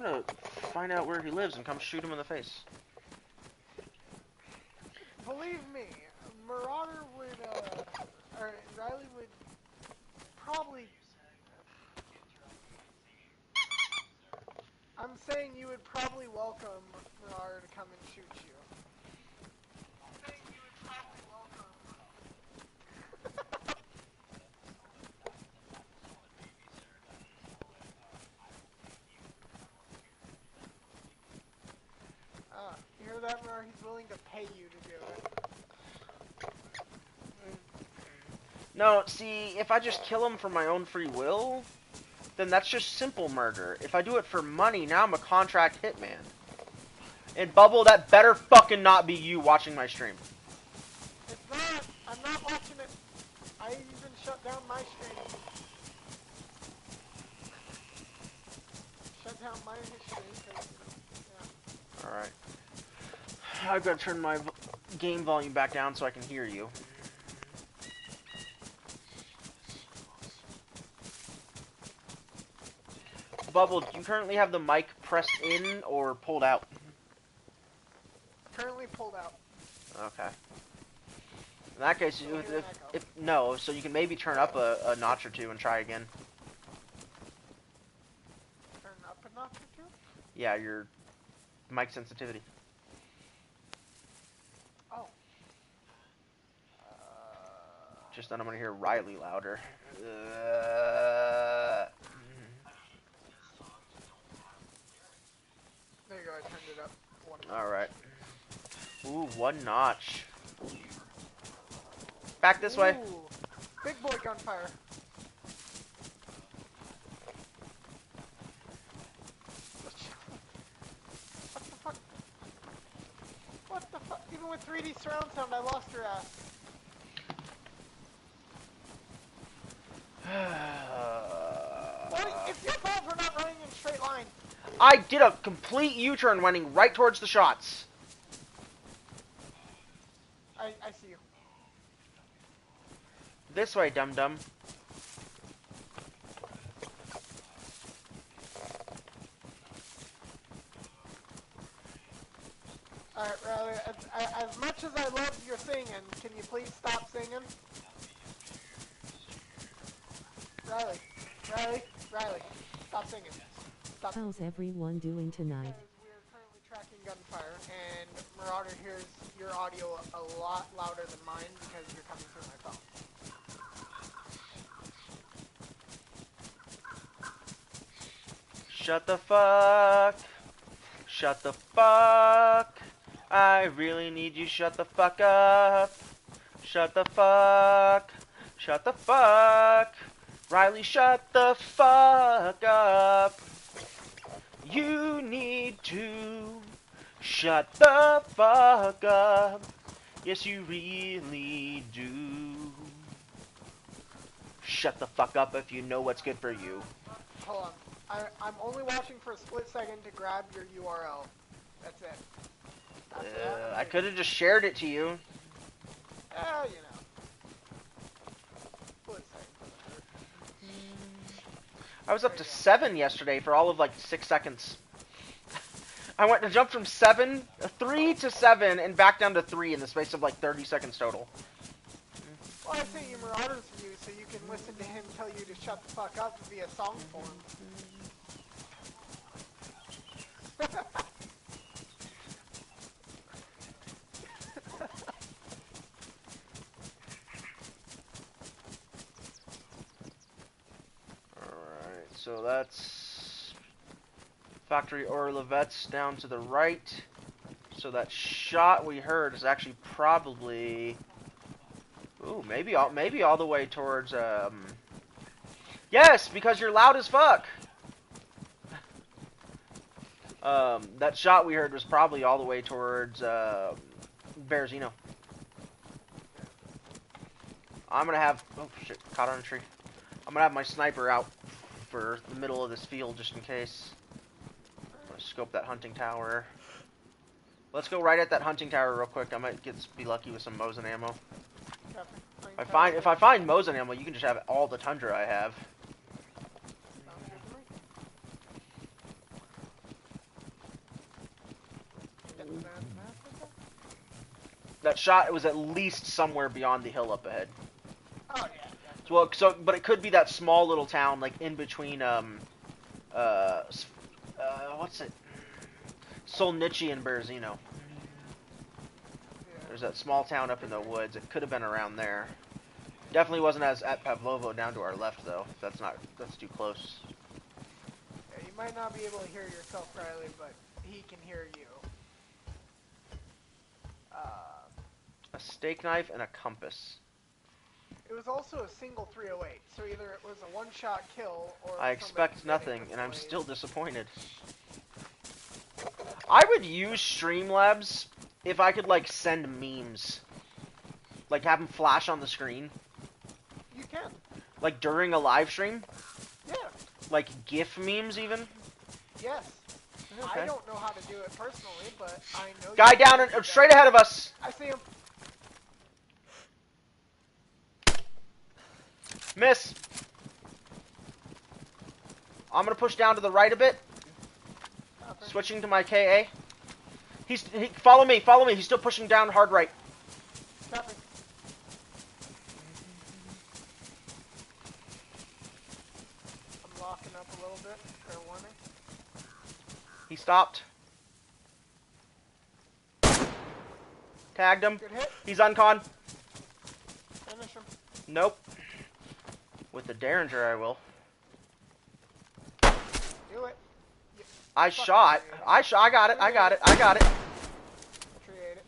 gonna find out where he lives and come shoot him in the face. Believe me, Marauder would, or Riley would probably... I'm saying you would probably welcome Marauder to come and shoot you. I'm saying you would probably welcome... You hear that, Mar? He's willing to pay you to do it. No, see, if I just kill him for my own free will, then that's just simple murder. If I do it for money, now I'm a contract hitman. And Bubble, that better fucking not be you watching my stream. It's not. I'm not watching it. I even shut down my stream. Shut down my stream because, yeah. Alright. I've got to turn my game volume back down so I can hear you. Bubble, do you currently have the mic pressed in or pulled out? Currently pulled out. Okay. In that case, if no, so you can maybe turn up a notch or two and try again. Turn up a notch or two? Yeah, your mic sensitivity. Oh. Just then I'm gonna hear Riley louder. There you go, I turned it up. Alright. Ooh, one notch. Back this way. Big boy gunfire. What the fuck? What the fuck? Even with 3D surround sound, I lost your ass. Well, it's your fault for not running in a straight line. I did a complete U-turn running right towards the shots. I see you. This way, dum-dum. Alright, Riley, as much as I love your singing, can you please stop singing? Riley, stop singing. Stop. How's everyone doing tonight? We're currently tracking gunfire, and Marauder hears your audio a lot louder than mine because you're coming through my phone. Shut the fuck. Shut the fuck. I really need you. Shut the fuck up. Shut the fuck. Shut the fuck. Riley, shut the fuck up. You need to shut the fuck up. Yes, you really do. Shut the fuck up if you know what's good for you. Hold on. I'm only watching for a split second to grab your URL. That's it. I could have just shared it to you. You know. Split second. I was up to 7 yesterday for all of like 6 seconds. I went to jump from 3 to 7, and back down to 3 in the space of like 30 seconds total. Well, I say you Marauders view so you can listen to him tell you to shut the fuck up via song form. Alright, so that's Factory Orlevette's down to the right. So that shot we heard is actually probably... Ooh, maybe all the way towards, Yes, because you're loud as fuck! That shot we heard was probably all the way towards, Berezino. I'm gonna have... Oh, shit, caught on a tree. I'm gonna have my sniper out for the middle of this field, just in case. I'm gonna scope that hunting tower. Let's go right at that hunting tower real quick. I might be lucky with some Mosin ammo. If I find Mosin ammo, you can just have all the Tundra I have. That shot was at least somewhere beyond the hill up ahead. Oh yeah. Well, but it could be that small little town, like in between, what's it? Solnichi and Berezino. Yeah. There's that small town up in the woods. It could have been around there. Definitely wasn't as at Pavlovo down to our left, though. That's too close. Yeah, you might not be able to hear yourself, Riley, but he can hear you. A steak knife and a compass. It was also a single 308, so either it was a one-shot kill or... I expect nothing, and I'm still disappointed. I would use Streamlabs if I could, like, send memes. Like, have them flash on the screen. You can. Like, during a live stream? Yeah. Like, GIF memes, even? Yes. Okay. I don't know how to do it personally, but I know... Guy down and straight ahead of us! I see him. Miss! I'm gonna push down to the right a bit. Okay. Switching to my KA. Follow me, follow me. He's still pushing down hard right. Copy. I'm locking up a little bit. Fair warning. He stopped. Tagged him. Good hit. He's uncon. Finish him. Nope. With the Derringer, I will. Do it. I shot. I got it. I got it. I got it. Create it.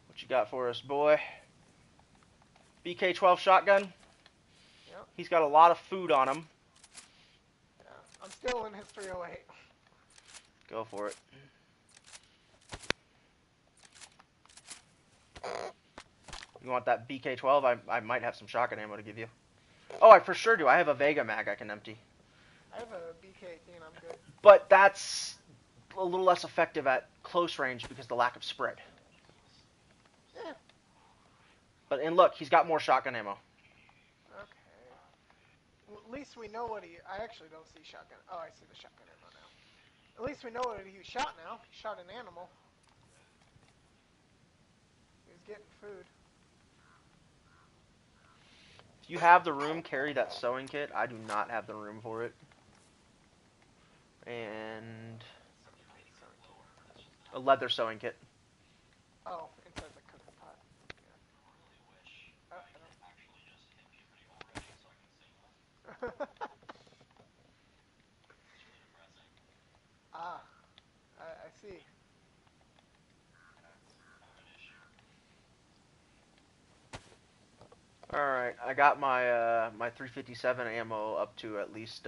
What you got for us, boy? BK-12 shotgun. Yep. He's got a lot of food on him. Yeah. I'm still in his 308. Go for it. You want that BK-12? I might have some shotgun ammo to give you. Oh, I for sure do. I have a Vega mag I can empty. I have a BK-18, I'm good. But that's a little less effective at close range because of the lack of spread. Yeah. But, and look, he's got more shotgun ammo. Okay. Well, at least we know what he... I actually don't see shotgun. Oh, I see the shotgun ammo now. At least we know what he shot now. He shot an animal. He was getting food. If you have the room, carry that sewing kit. I do not have the room for it. And a leather sewing kit. Oh, inside the cooking pot. Yeah. Ah, I see. Alright, I got my my 357 ammo up to at least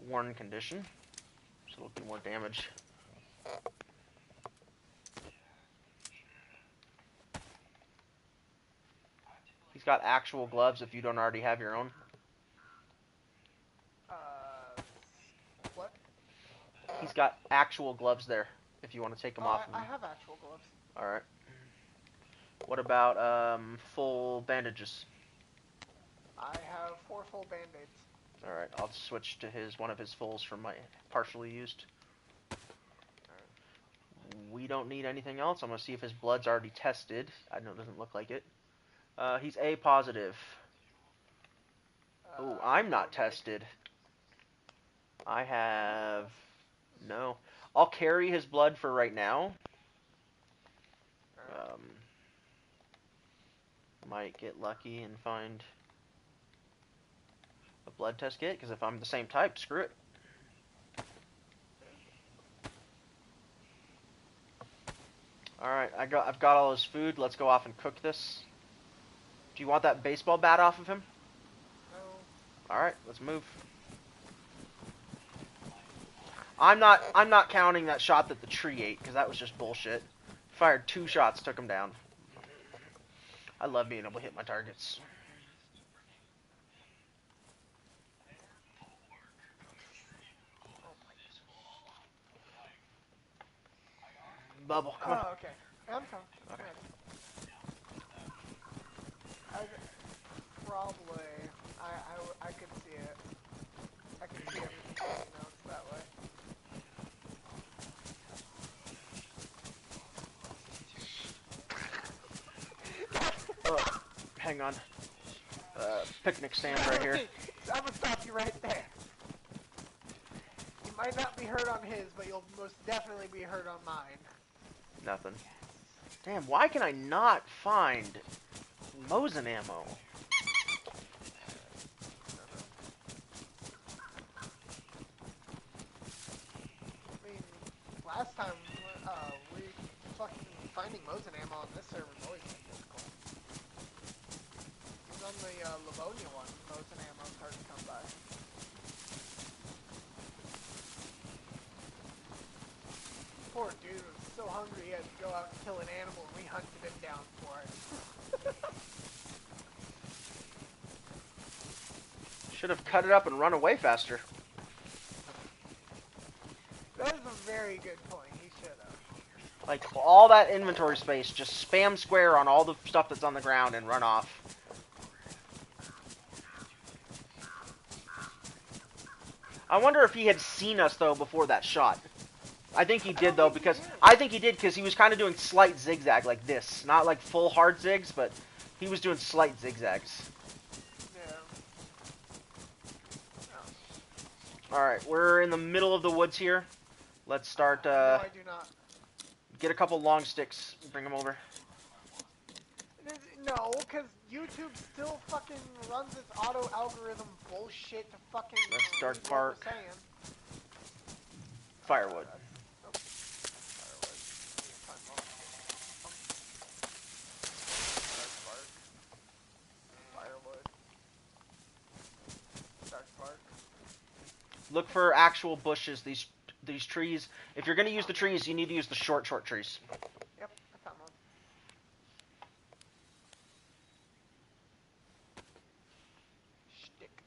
worn condition. So it'll do more damage. He's got actual gloves if you don't already have your own. What? He's got actual gloves there if you want to take them off. I have actual gloves. Alright. What about full bandages? I have 4 full band-aids. Alright, I'll switch to one of his fulls from my partially used. We don't need anything else. I'm going to see if his blood's already tested. I know it doesn't look like it. He's A positive. Oh, I'm not tested. I have... No. I'll carry his blood for right now. Might get lucky and find a blood test kit, because if I'm the same type, screw it. Alright, I've got all his food. Let's go off and cook this. Do you want that baseball bat off of him? No. Alright, let's move. I'm not counting that shot that the tree ate, because that was just bullshit. Fired 2 shots, took him down. I love being able to hit my targets. Bubble, come on. Oh, okay. I'm coming. Okay. Probably. I could see it. I can see everything going out that way. hang on. Picnic stand right here. I'm gonna stop you right there. You might not be hurt on his, but you'll most definitely be hurt on mine. Nothing. Damn, why can I not find Mosin ammo? I mean, last time, we fucking finding Mosin ammo on this server is always been difficult. Even on the Livonia one, Mosin ammo is hard to come by. Poor dude was so hungry he had to go out and kill an animal, and we hunted him down for it. Should have cut it up and run away faster. That is a very good point. He should have. Like, all that inventory space, just spam square on all the stuff that's on the ground and run off. I wonder if he had seen us, though, before that shot. I think he did, though, because... I think he did, because he was kind of doing slight zigzag like this. Not like full hard zigs, but he was doing slight zigzags. Yeah. Alright, we're in the middle of the woods here. Let's start, No, I do not. get a couple long sticks. Bring them over. No, because YouTube still fucking runs its auto algorithm bullshit to fucking. Let's start read what we're park. saying. Firewood. Oh, firewood. Find more. Start park. Firewood. Start park. Look for actual bushes, these trees. If you're going to use the trees, you need to use the short trees. Yep, I found one. Shtick.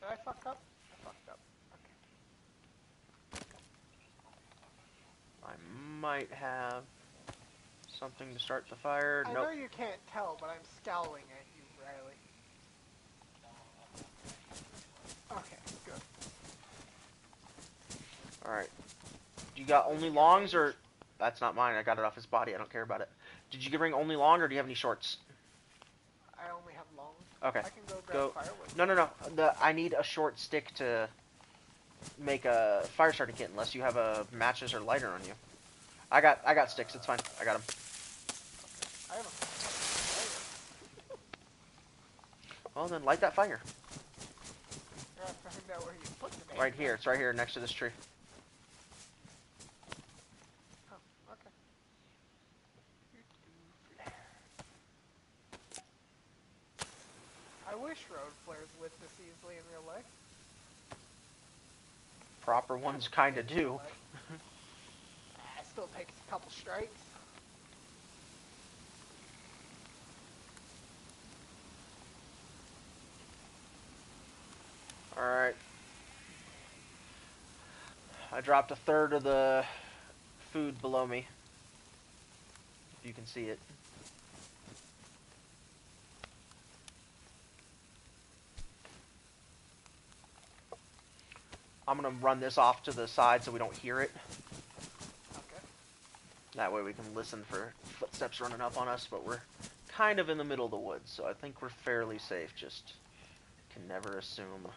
Did I fuck up? I fucked up. Okay. I might have something to start the fire. I Nope. know you can't tell, but I'm scowling at you, Riley. Okay, good. Alright. You got only longs, or... That's not mine. I got it off his body. I don't care about it. Did you bring only long, or do you have any shorts? I only have long. Okay. I can go grab firewood. No. I need a short stick to make a fire starting kit, unless you have a matches or lighter on you. I got sticks. It's fine. I got them. I have a Well, then light that fire. I have to find out where you put the damn Right thing. here. It's right here next to this tree. Oh, okay. I wish road flares lit this easily in real life. Proper ones kind of do. It still takes a couple strikes. Alright. I dropped a third of the food below me. If you can see it. I'm going to run this off to the side so we don't hear it. Okay. That way we can listen for footsteps running up on us, but we're kind of in the middle of the woods, so I think we're fairly safe. Just can never assume.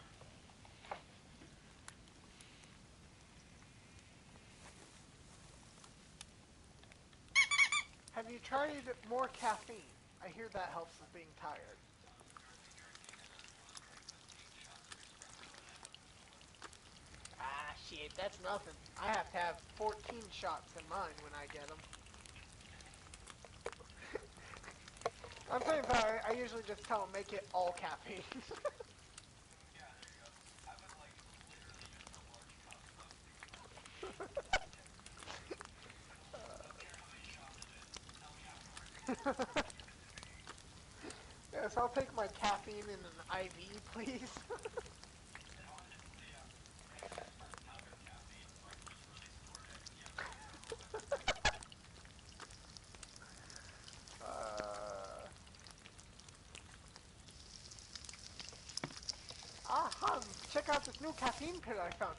Have you tried more caffeine? I hear that helps with being tired. Ah, shit, that's nothing. I have to have 14 shots in mine when I get them. I'm saying, but I usually just tell them make it all caffeine. Yes, I'll take my caffeine in an IV, please. Hans, check out this new caffeine pit I found.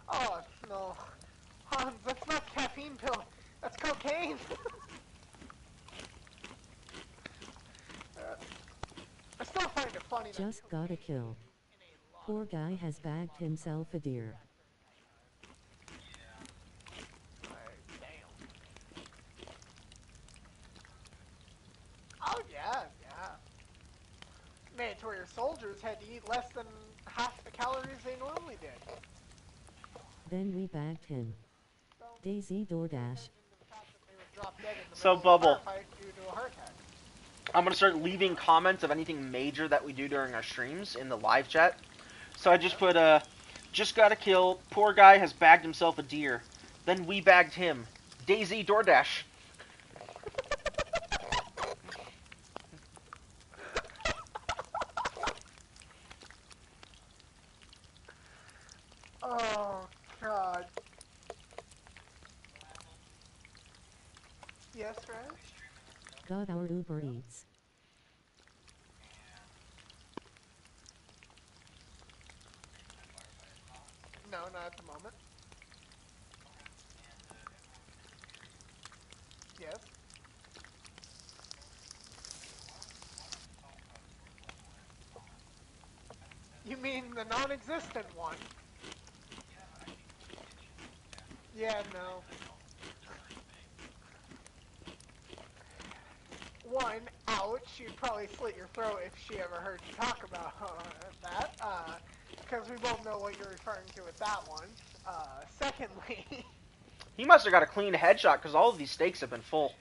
Oh, no. Hans, that's cane. I still find it funny. Just got a kill. Poor guy has bagged himself a deer. Damn. Oh yeah, yeah. Made it to where your soldiers had to eat less than half the calories they normally did. Then we bagged him. So, DayZ DoorDash. the fact that they would drop dead in the So, middle Bubble, of a firefight due to a heart attack. I'm going to start leaving comments of anything major that we do during our streams in the live chat. So I just put, just got a kill. Poor guy has bagged himself a deer. Then we bagged him. DayZ DoorDash. Oh, God. Yes, Reg? Got our Uber Eats. No, not at the moment. Yes. You mean the non-existent one? Yeah, no. One, ouch, you'd probably slit your throat if she ever heard you talk about that, because we both know what you're referring to with that one. Secondly, He must have got a clean headshot because all of these steaks have been full.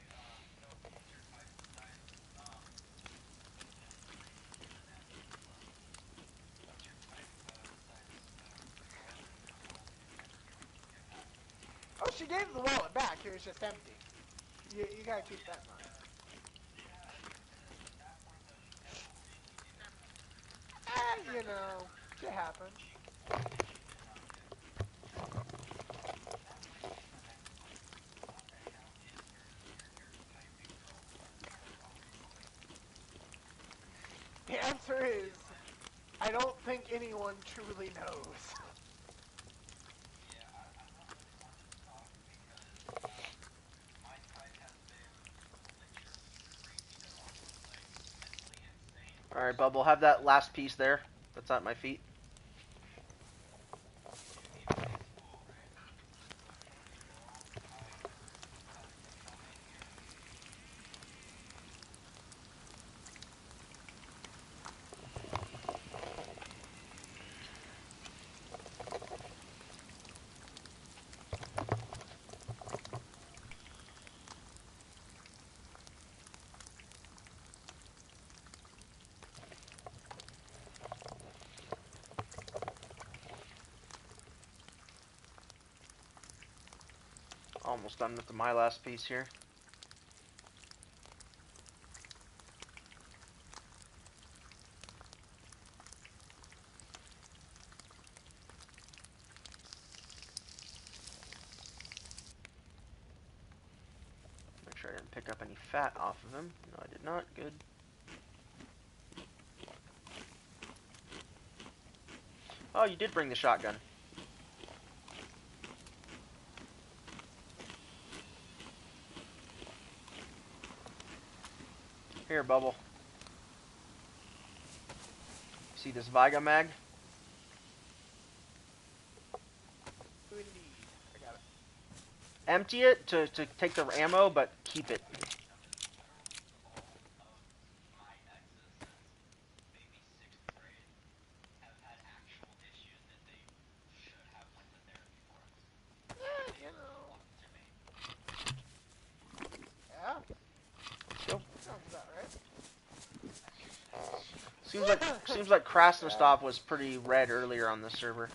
oh, she gave the wallet back, it was just empty. You gotta keep that in mind. You know, it happens. The answer is, I don't think anyone truly knows. Alright, Bubble, have that last piece there. That's at my feet. Almost done with my last piece here. Make sure I didn't pick up any fat off of him. No, I did not. Good. Oh, you did bring the shotgun. Here, Bubble. See this Viga mag? Indeed. I got it. Empty it to take the ammo, but keep it. You know. Yeah? Go. Sounds about right. Seems like Krasnostov was pretty red earlier on this server.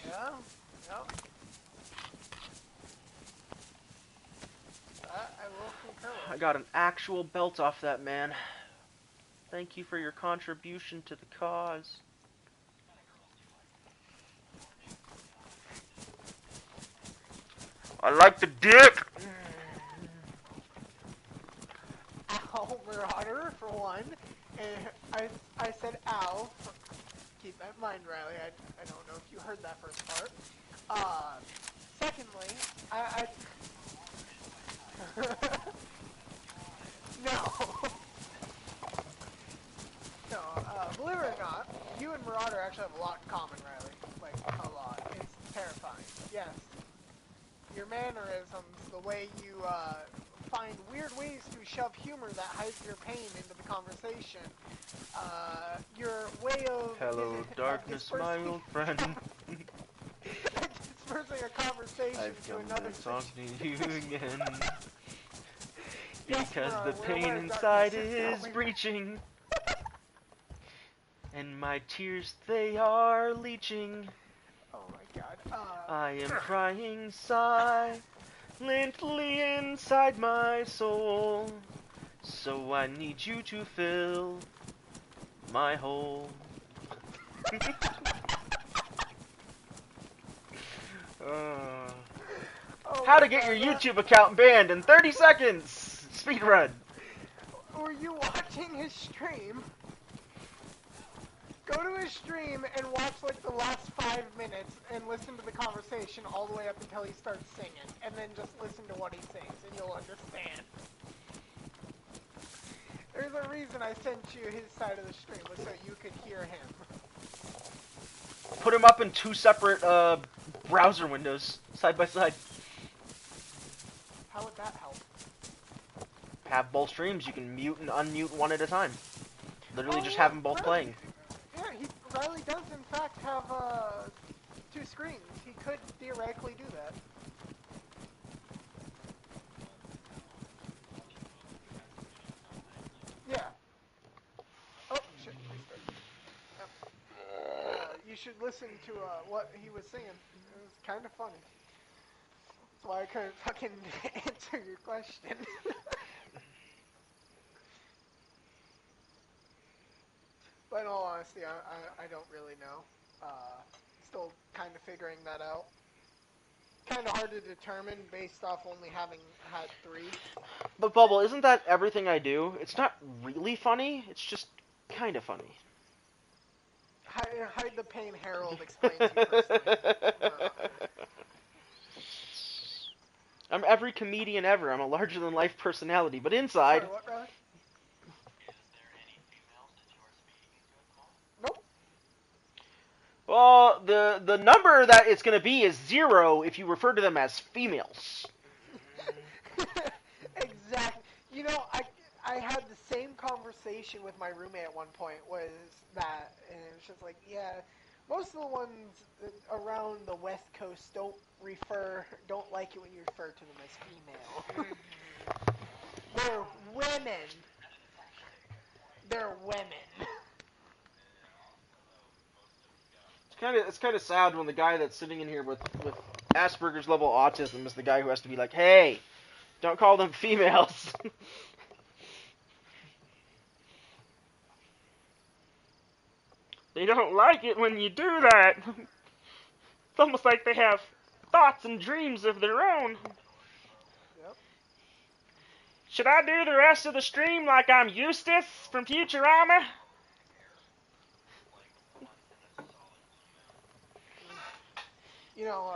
Yeah? Yep. I will concur with. I got an actual belt off that man. Thank you for your contribution to the cause. I like the dick! Ow, Marauder, for one. And I said ow for keeping Never mind, Riley. I don't know if you heard that first part. Secondly, no. No, believe it or not, you and Marauder actually have a lot in common, Riley. Like, a lot. It's terrifying. Yes. Your mannerisms, the way you, find weird ways to shove humor that hides your pain into the conversation. Your way of... Hello, darkness, my old friend. Dispersing a conversation I've to come another to talk to you again. Yes, Because Marauder, the we're pain aware inside darkness is coming. breaching. And my tears, they are leaching. Oh my god. I am crying silently inside my soul. So I need you to fill my hole. Oh How my to get God, your YouTube account banned in 30 seconds! Speedrun! Were you watching his stream? Go to his stream and watch like the last 5 minutes and listen to the conversation all the way up until he starts singing. And then just listen to what he sings and you'll understand. There's a reason I sent you his side of the stream, was so you could hear him. Put them up in 2 separate browser windows, side by side. How would that help? Have both streams. You can mute and unmute one at a time. Literally just yeah, have them both playing. Yeah, Riley does in fact have 2 screens. He could theoretically do that. Yeah. Oh, shit. You should listen to what he was singing. It was kind of funny. That's why I couldn't fucking answer your question. But in all honesty, I don't really know. Still kind of figuring that out. Kind of hard to determine based off only having had 3. But Bubble, isn't that everything I do? It's not really funny, it's just kind of funny. Hide the pain Harold explains to you personally. I'm every comedian ever. I'm a larger-than-life personality, but inside... Sorry, what, Riley? Nope. Well, the number that it's going to be is 0 if you refer to them as females. Exactly. You know, I had the same conversation with my roommate at one point, was that, and it was just like, yeah, most of the ones around the West Coast don't like it when you refer to them as female. They're women. They're women. It's kind of sad when the guy that's sitting in here with Asperger's level autism is the guy who has to be like, hey, don't call them females. They don't like it when you do that. It's almost like they have thoughts and dreams of their own. Yep. Should I do the rest of the stream like I'm Eustace from Futurama? You know,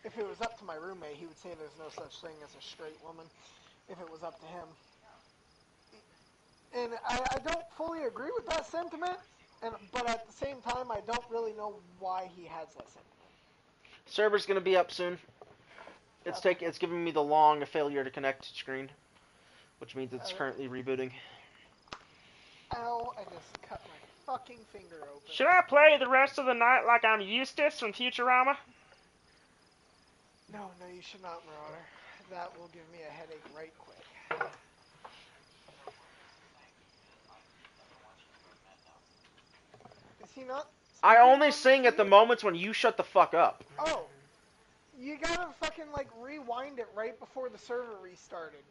if it was up to my roommate, he would say there's no such thing as a straight woman, if it was up to him. And I don't fully agree with that sentiment, but at the same time, I don't really know why he has that sentiment. Server's gonna be up soon. It's giving me the long failure to connect screen, which means it's currently rebooting. Ow, I just cut my fucking finger open. Should I play the rest of the night like I'm Eustace from Futurama? No, you should not, Marauder. That will give me a headache right quick. Is he not? I only sing at the moments when you shut the fuck up. Oh. You gotta fucking, like, rewind it right before the server restarted.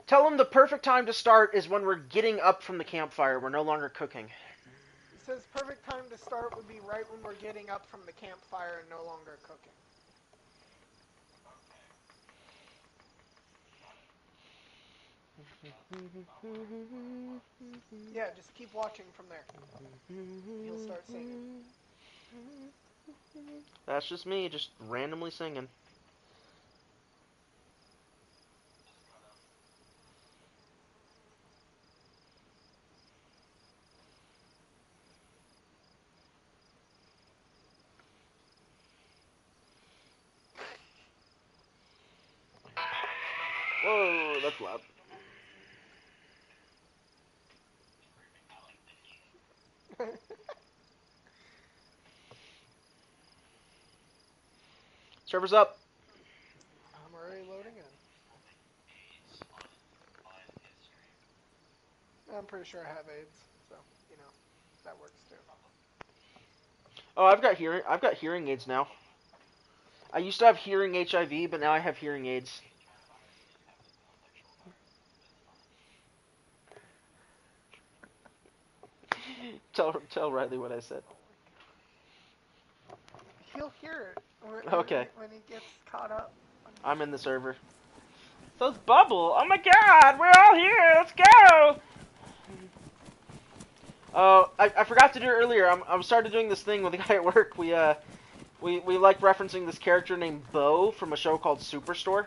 Tell him the perfect time to start is when we're getting up from the campfire. We're no longer cooking. He says perfect time to start would be right when we're getting up from the campfire and no longer cooking. Yeah, just keep watching from there. You'll start singing. That's just me, just randomly singing. Whoa, that's loud. Server's up. I'm already loading in. I'm pretty sure I have AIDS, so you know that works too. Oh, I've got hearing aids now. I used to have hearing HIV, but now I have hearing aids. Tell Riley what I said. He'll hear it Okay. when he gets caught up. I'm in the server. So it's Bubble. Oh my God, we're all here. Let's go. Oh, I forgot to do it earlier. I'm started doing this thing with a guy at work. We like referencing this character named Bo from a show called Superstore.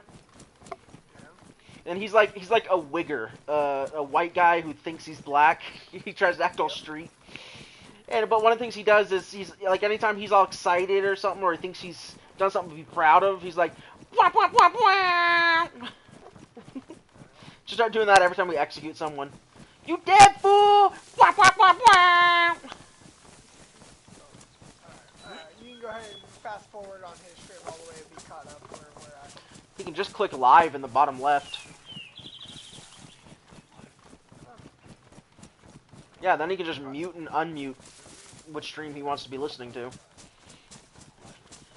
And he's like a wigger, a white guy who thinks he's black. He tries to act all street. But one of the things he does is he's like anytime he's all excited or something, or he thinks he's done something to be proud of, he's like, wah, wah, wah, wah. Just start doing that every time we execute someone. You dead fool! Wah, wah, wah, wah. You can go ahead and fast forward on his strip all the way and be caught up where we're at. He can just click live in the bottom left. Yeah, then he can just mute and unmute which stream he wants to be listening to.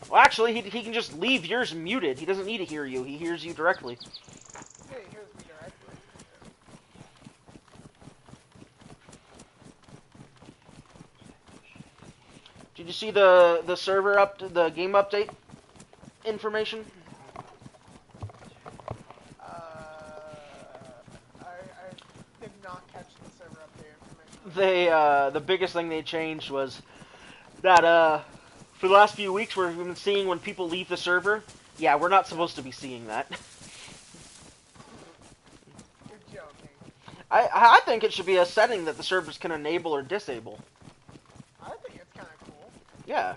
Well, actually, he can just leave yours muted. He doesn't need to hear you. He hears you directly. Yeah, he hears me directly. Did you see the server the game update information? I did not catch the server update information. The biggest thing they changed was that for the last few weeks we've been seeing when people leave the server. Yeah, we're not supposed to be seeing that. You're joking. I think it should be a setting that the servers can enable or disable. I think it's kind of cool. Yeah.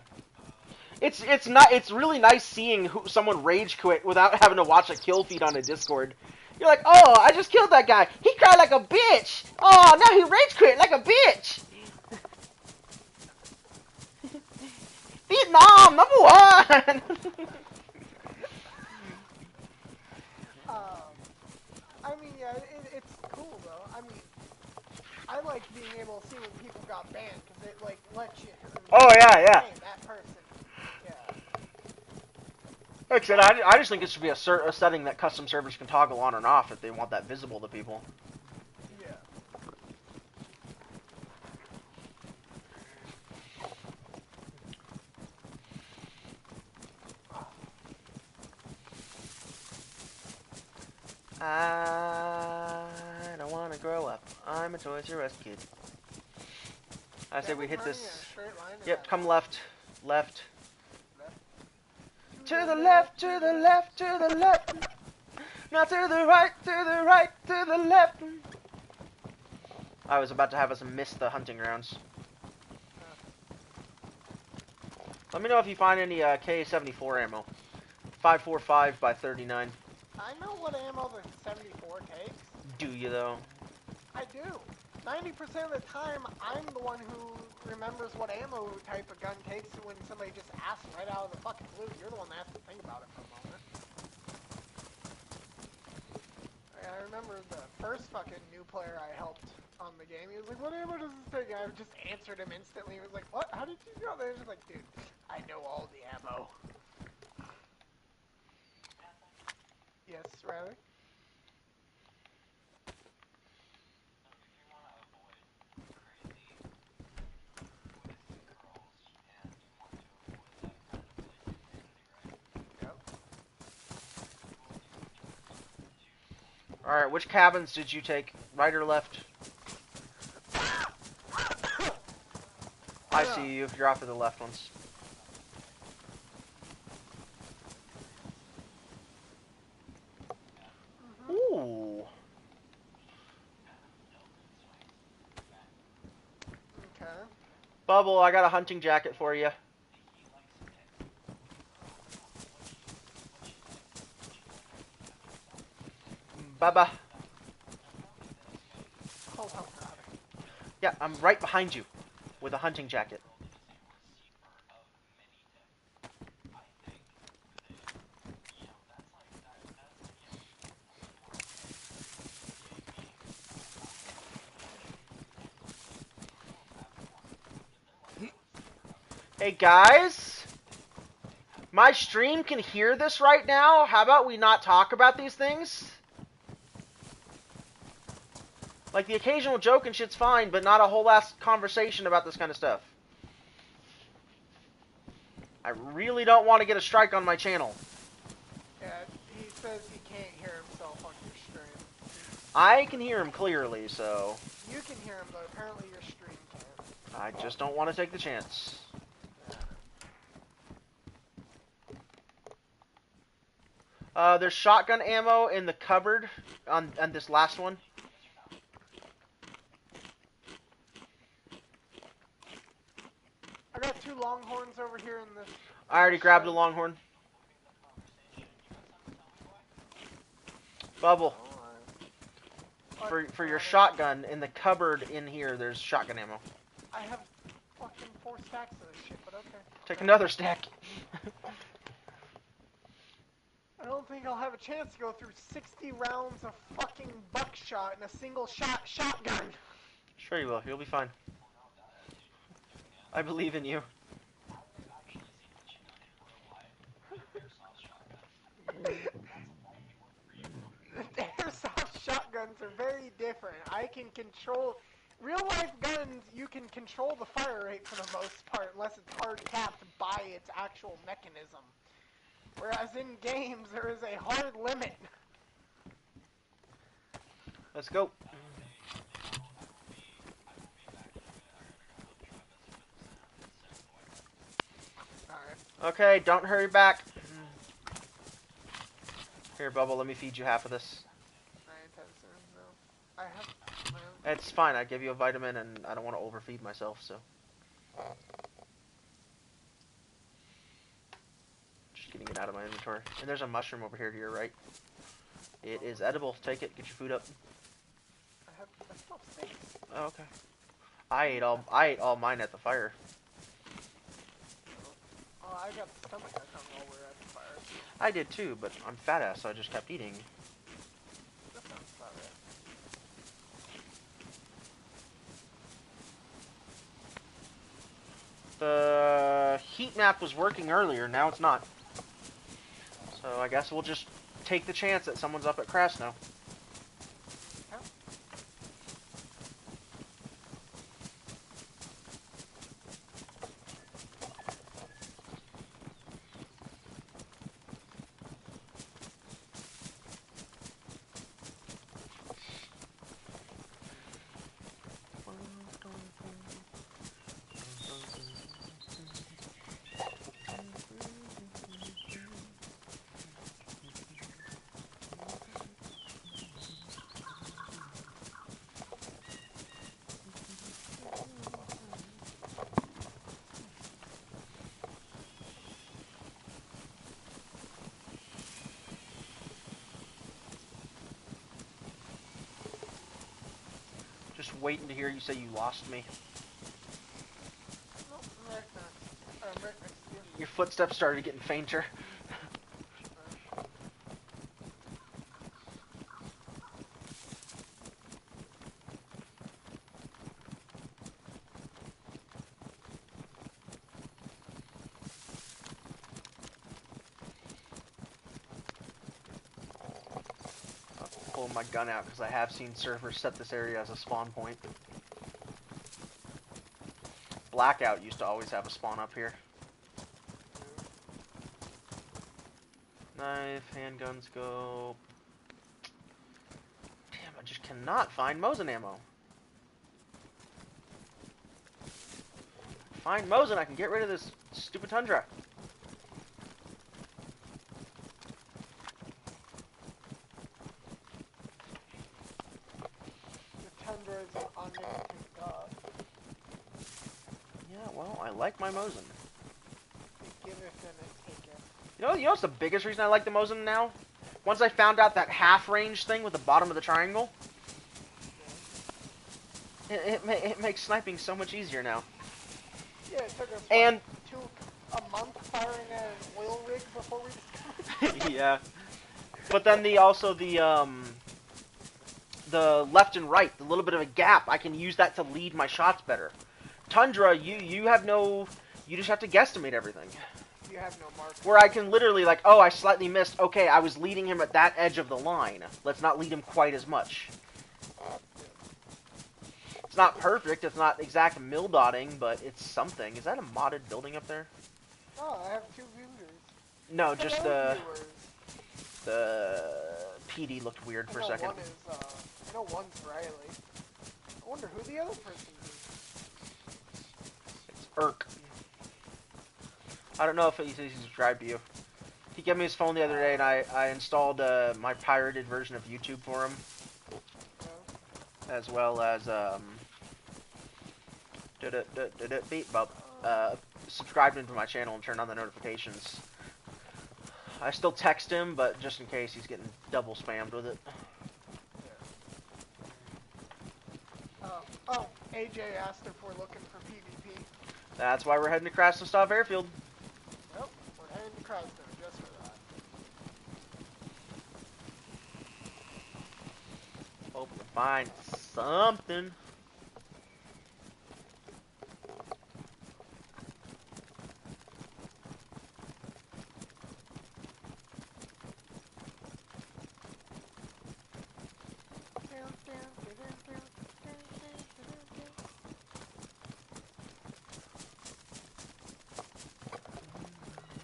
It's really nice seeing someone rage quit without having to watch a kill feed on a Discord. You're like, oh, I just killed that guy. He cried like a bitch. Oh, now he rage quit like a bitch. Vietnam, #1. I mean, yeah, it's cool though. I mean, I like being able to see when people got banned because it like lets you. Oh yeah. Hey, that person. Yeah. Like I said, I just think it should be a setting that custom servers can toggle on and off if they want that visible to people. Yeah. I don't want to grow up. I'm a Toys R Us kid. I say we hit this. Yep, come left. Left. To the left, to the left, to the left. Now to the right, to the right, to the left. I was about to have us miss the hunting grounds. Let me know if you find any K-74 ammo. 545 by 39. I know what ammo the 74 takes. Do you though? I do. 90% of the time, I'm the one who remembers what ammo type a gun takes when somebody just asks right out of the fucking blue. You're the one that has to think about it for a moment. I remember the first fucking new player I helped on the game. He was like, what ammo does this take? And I just answered him instantly. He was like, what? How did you know that? I was just like, dude, I know all the ammo. Yes, Riley? Alright, which cabins did you take? Right or left? I see you. You're off to the left ones. Ooh. Okay. Bubble, I got a hunting jacket for you. Baba. Hold on. Yeah, I'm right behind you with a hunting jacket. Hey guys, my stream can hear this right now. How about we not talk about these things? Like, the occasional joke and shit's fine, but not a whole ass conversation about this kind of stuff. I really don't want to get a strike on my channel. Yeah, he says he can't hear himself on your stream. I can hear him clearly, so You can hear him, but apparently your stream can't. I just don't want to take the chance. There's shotgun ammo in the cupboard on this last one. I got 2 longhorns over here in this. I already grabbed a longhorn. Bubble. For your shotgun, in the cupboard in here, there's shotgun ammo. I have fucking 4 stacks of this shit, but okay. Take another stack. I don't think I'll have a chance to go through 60 rounds of fucking buckshot in a single shotgun. Sure you will. You'll be fine. I believe in you. Airsoft shotguns are very different. I can control... Real life guns, you can control the fire rate for the most part, unless it's hard capped by its actual mechanism. Whereas in games, there is a hard limit. Let's go. Alright. Okay, don't hurry back. Here, Bubble, let me feed you half of this. No. I have my own. It's fine, I give you a vitamin and I don't want to overfeed myself, so. Just getting it out of my inventory. And there's a mushroom over here to your right. It is edible. Take it, get your food up. I still have steaks. Oh, okay. I ate all mine at the fire. Oh, I got the stomach ache while we were at the fire. I did too, but I'm fat ass, so I just kept eating. That sounds about right. The heat map was working earlier, now it's not. So I guess we'll just take the chance that someone's up at Krasno. Just waiting to hear you say you lost me. Nope, I'm right next. I'm right next to you. Your footsteps started getting fainter. Pull my gun out because I have seen servers set this area as a spawn point. Blackout used to always have a spawn up here. Knife, handgun scope. cannot find Mosin ammo. Find Mosin, I can get rid of this stupid Tundra. The Tundra is an omnipotent god. Yeah, well, I like my Mosin. It giveth and it taketh. You know what's the biggest reason I like the Mosin now? Once I found out that half-range thing with the bottom of the triangle, it makes sniping so much easier now. Yeah, it took us And a month firing an oil rig before we discovered. yeah, but then the left and right, the little bit of a gap, I can use that to lead my shots better. Tundra, you just have to guesstimate everything. You have no mark. Where I can literally, like, oh, I slightly missed. Okay, I was leading him at that edge of the line. Let's not lead him quite as much. It's not perfect. It's not exact mill dotting, but it's something. Is that a modded building up there? Oh, I have 2 viewers. No, just Hello, the PD looked weird for a second. I know one's Riley. I wonder who the other person is. It's Irk. I don't know if he's subscribed to you. He gave me his phone the other day, and I installed my pirated version of YouTube for him, as well as subscribed him to my channel and turned on the notifications. I still text him, but just in case he's getting double spammed with it. Oh, AJ asked if we're looking for PvP. That's why we're heading to Krasnostov Airfield. Yep, we're heading to Krasno just for that. Hoping to find something.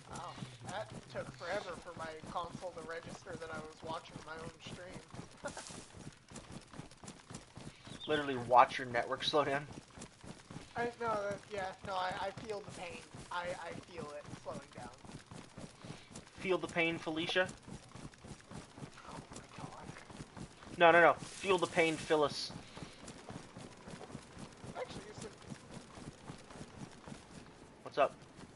Wow, that took forever for my console to register that I was watching my own stream. Literally watch your network slow down. I feel the pain. I feel it slowing down. Feel the pain, Felicia? Oh my god. No. Feel the pain, Phyllis. Actually, you said... What's up?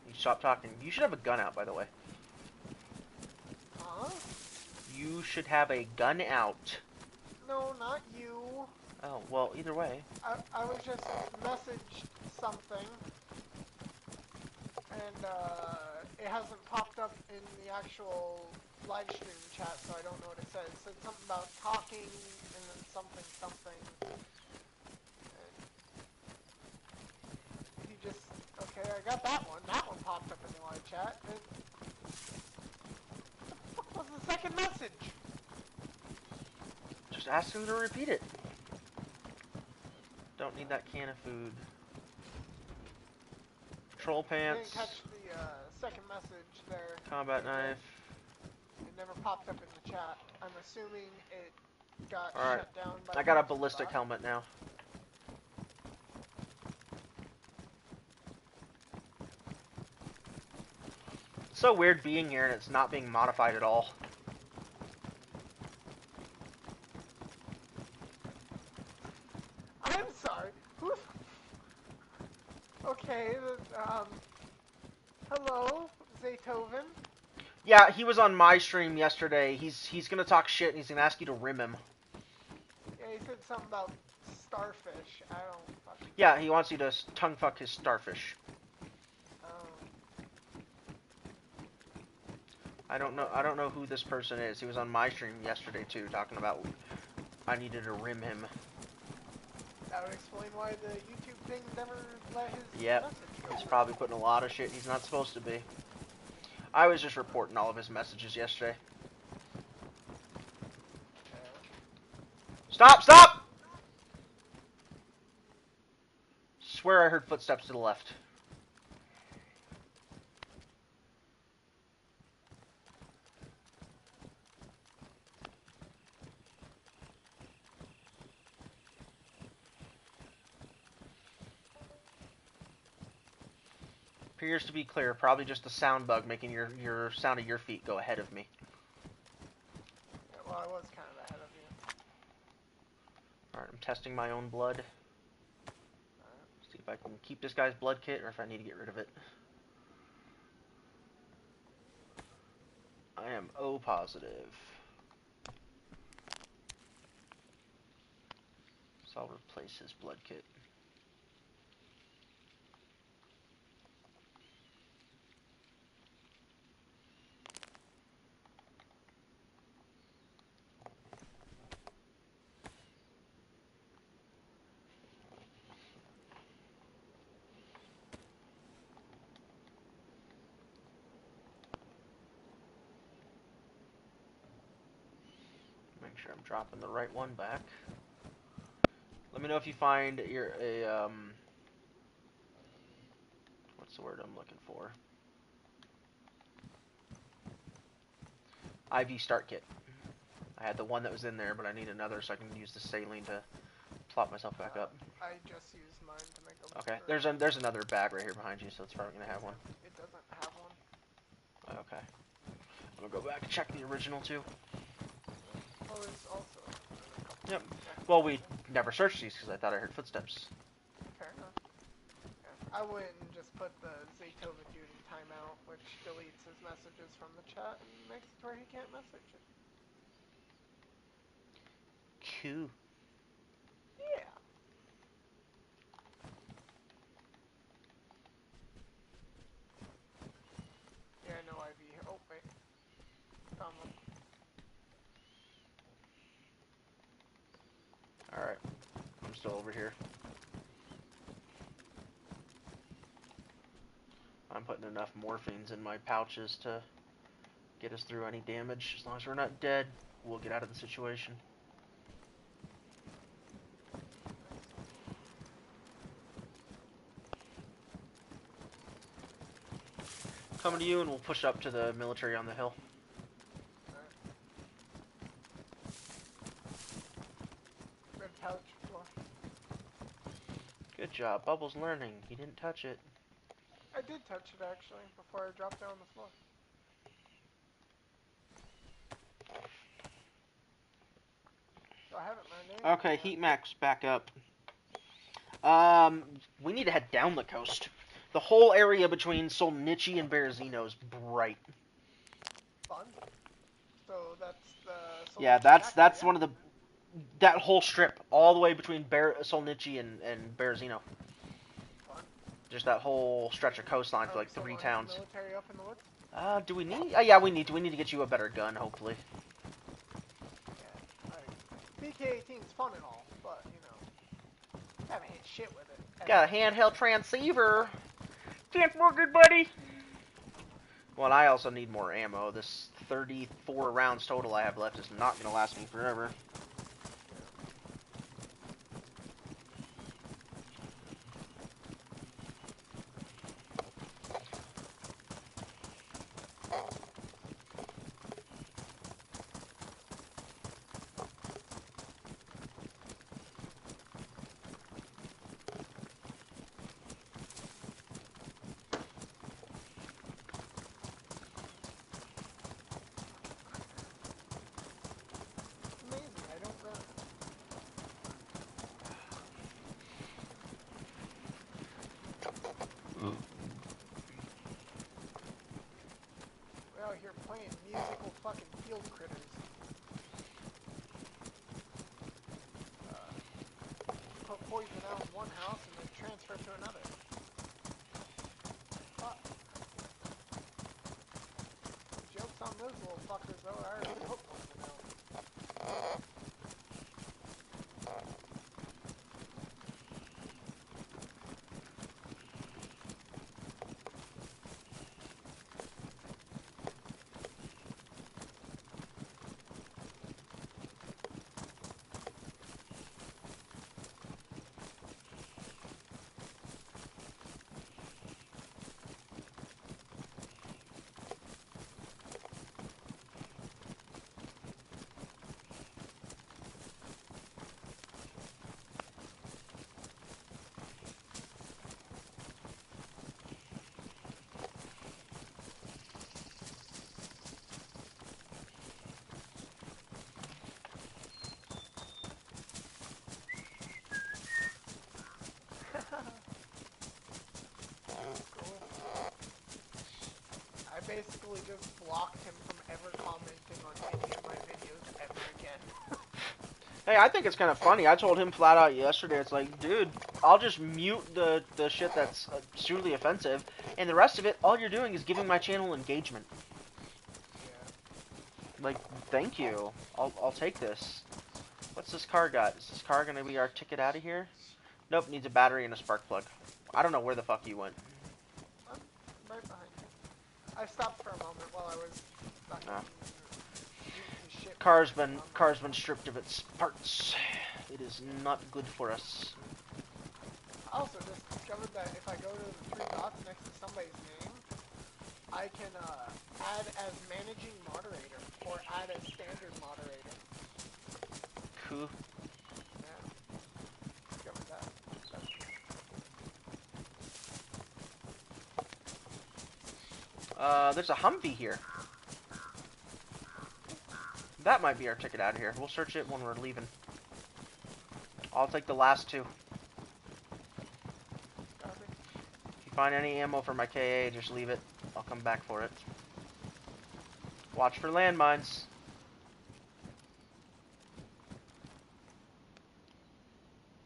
You stop talking. You should have a gun out, by the way. Huh? You should have a gun out. No, not you. Oh, well, either way. I was just messaged something, and it hasn't popped up in the actual live stream chat, so I don't know what it says. It said something about talking, and then something. And he just, okay, I got that one. That one popped up in the live chat. And what was the second message? Just ask him to repeat it. Don't need that can of food. Troll I pants. didn't catch the second message there. Combat knife. It never popped up in the chat. I'm assuming it got Alright. shut down by... I got a ballistic helmet now. It's so weird being here and it's not being modified at all. I'm sorry. Who's... Okay, hello, Zaytoven. Yeah, he was on my stream yesterday. He's gonna talk shit and he's gonna ask you to rim him. Yeah, he said something about starfish. I don't fucking... Yeah, he wants you to tongue fuck his starfish. I don't know who this person is. He was on my stream yesterday too, talking about I needed to rim him. That would explain why the YouTube thing never let his Yep, message go he's through. probably putting a lot of shit he's not supposed to be. I was just reporting all of his messages yesterday. Stop! Swear I heard footsteps to the left. appears to be clear. Probably just a sound bug making your sound of your feet go ahead of me. Yeah, well, I was kind of ahead of you. Alright, I'm testing my own blood. Alright. See if I can keep this guy's blood kit or if I need to get rid of it. I am O positive. So I'll replace his blood kit. Make sure I'm dropping the right one back. Let me know if you find what's the word I'm looking for? IV start kit. I had the one that was in there, but I need another so I can use the saline to plop myself back up. I just used mine to make a. Okay, there's another bag right here behind you, so it's probably gonna have one. It doesn't have one. Okay. I'm gonna go back and check the original too. Oh, there's also. Yep. Well, we never searched these because I thought I heard footsteps. Fair enough. Yeah. I went and just put the Zaytova dude in timeout, which deletes his messages from the chat and makes it where he can't message it. Cool. Yeah. Yeah, no IV here. Oh, wait. Found one. Alright. I'm still over here. I'm putting enough morphines in my pouches to get us through any damage. As long as we're not dead, we'll get out of the situation. Coming to you, and we'll push up to the military on the hill. Red pouch floor. Good job. Bubbles learning. He didn't touch it. I did touch it actually before I dropped down on the floor. So I haven't learned anything. Okay, heat max back up. We need to head down the coast. The whole area between Solnichi and Berezino is bright. Fun. So that's the. Yeah, that's one of the. That whole strip, all the way between Solnichi and Berezino. Fun. Just that whole stretch of coastline for like So 3 on towns. Military up in the woods. Do we need? Yeah, we need to. We need to get you a better gun, hopefully. Yeah. BK-18's fun and all, but you know, haven't hit shit with it. Got a handheld transceiver. Can't more good, buddy. Well, and I also need more ammo. This 34 rounds total I have left is not going to last me forever. We're out here playing musical fucking field critters. Put poison out in one house and then transfer to another. Fuck. Jokes on those little fuckers though, I already put poison out. basically just blocked him from ever commenting on any of my videos ever again. Hey, I think it's kind of funny. I told him flat out yesterday, it's like, dude, I'll just mute the shit that's truly offensive, and the rest of it, all you're doing is giving my channel engagement. Yeah. Like, thank you. I'll take this. What's this car got? Is this car gonna be our ticket out of here? Nope, needs a battery and a spark plug. I don't know where the fuck you went. I'm right behind you. I stopped for a moment while I was fucking eating shit. Car's been stripped of its parts. It is not good for us. I also just discovered that if I go to the three dots next to somebody's name, I can add as managing moderator or add as standard moderator. Cool. Yeah. Discovered that. There's a Humvee here. That might be our ticket out of here. We'll search it when we're leaving. I'll take the last two. Copy. If you find any ammo for my KA, just leave it. I'll come back for it. Watch for landmines.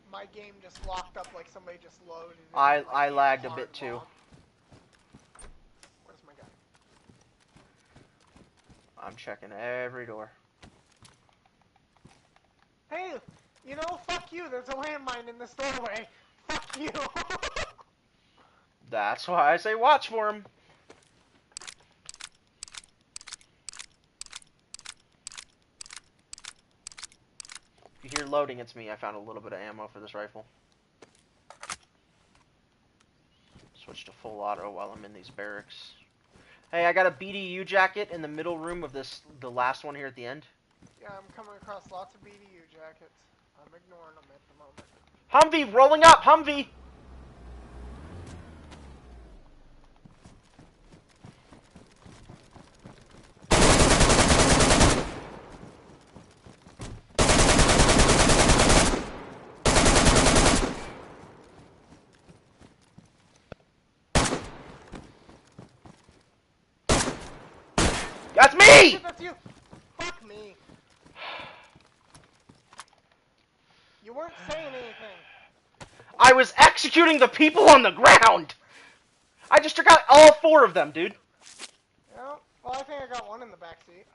My game just locked up like somebody just loaded it. I lagged a bit too. Where's my guy? I'm checking every door. Hey, you know, fuck you. There's a landmine in this doorway. Fuck you. That's why I say watch for him. If you hear loading, it's me. I found a little bit of ammo for this rifle. Switch to full auto while I'm in these barracks. Hey, I got a BDU jacket in the middle room of the last one here at the end. Yeah, I'm coming across lots of BDU jackets. I'm ignoring them at the moment. Humvee, rolling up, Humvee! That's me! Shit, that's you! Fuck me. You weren't saying anything. I was executing the people on the ground! I just took out all 4 of them, dude. Yeah, well, I think I got one in the backseat.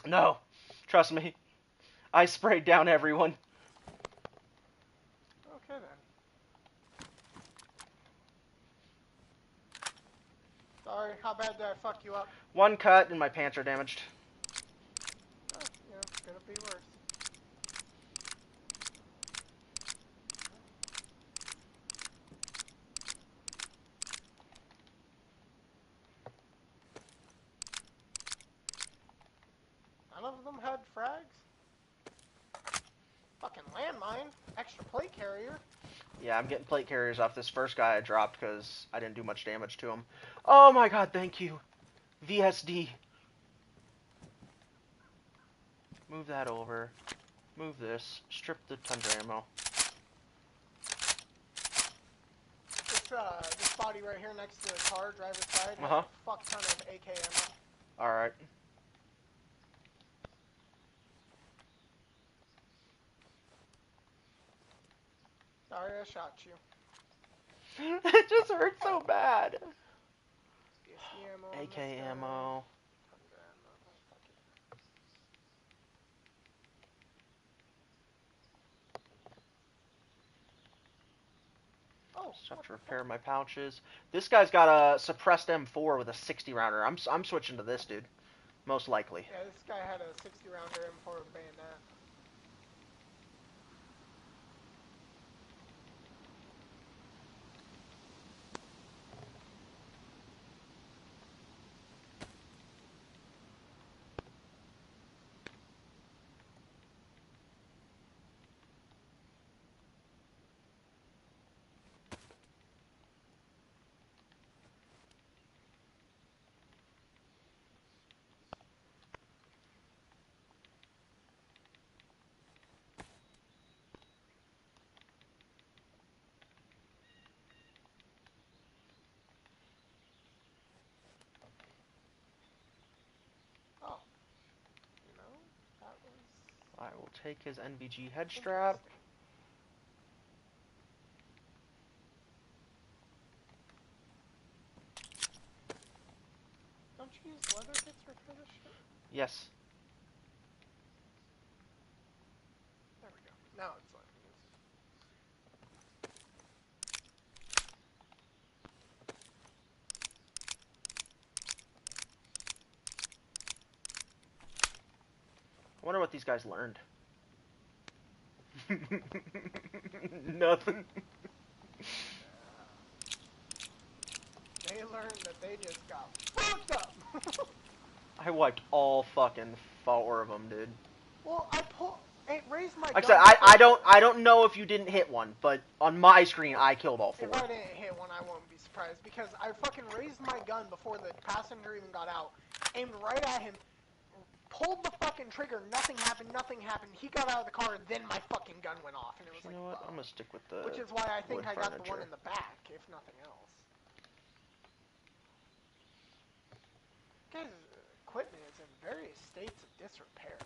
No, trust me. I sprayed down everyone. Okay, then. Sorry, how bad did I fuck you up? 1 cut and my pants are damaged. Oh, yeah, could it be worse? None of them had frags? Fucking landmine, extra plate carrier. Yeah, I'm getting plate carriers off this first guy I dropped because I didn't do much damage to him. Oh my god, thank you. VSD. Move that over. Move this. Strip the tundra ammo. This body right here next to the car, driver's side, has Uh-huh. a fuck ton of AK ammo. Alright. Sorry I shot you. It just hurt so bad. BSD ammo on AK this guy. ammo. Tundra ammo. Fuck it. Oh, Just have what to the repair my pouches. This guy's got a suppressed M4 with a 60 rounder. I'm switching to this dude. Most likely. Yeah, this guy had a 60 rounder M4 bayonet. will take his NVG head strap. Don't you use leather kits for this shit? Yes. There we go. Now it's letting me use I wonder what these guys learned. Nothing. They learned that they just got fucked up. I wiped all fucking 4 of them, dude. Well, it raised my Like I gun. said, I don't know if you didn't hit one, but on my screen I killed all 4. If I didn't hit one, I won't be surprised because I fucking raised my gun before the passenger even got out, aimed right at him, pulled the fucking trigger, nothing happened. He got out of the car, then my fucking gun went off, and it was You like, know what? fuck. I'm gonna stick with the. Which is why I think wood I got the one furniture. in the back, if nothing else. Guys, equipment is in various states of disrepair.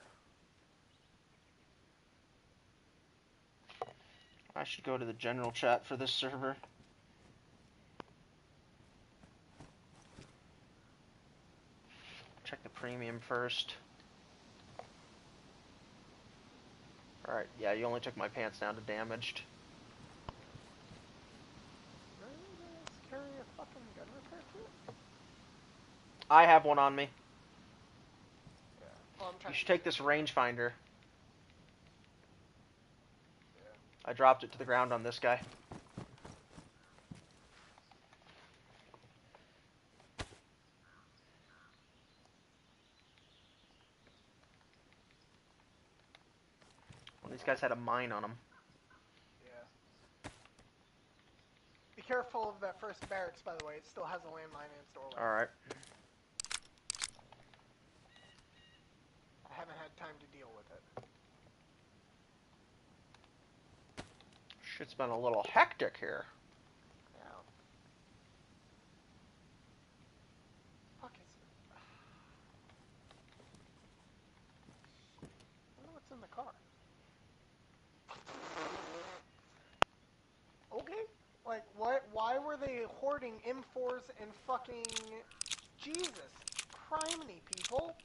I should go to the general chat for this server. Check the premium first. Alright, yeah, you only took my pants down to damaged. Really? Guys carry a fucking gun repair kit? I have one on me. Yeah. Well, I'm trying You should to take this rangefinder. Yeah. I dropped it to the ground on this guy. One of these guys had a mine on him. Yeah. Be careful of that first barracks, by the way. It still has a landmine in its doorway. Alright. I haven't had time to deal with it. Shit's been a little hectic here. Yeah. Fuck is it? I don't know what's in the car. Okay. Like, what? Why were they hoarding M4s and fucking... Jesus. Criminy, people.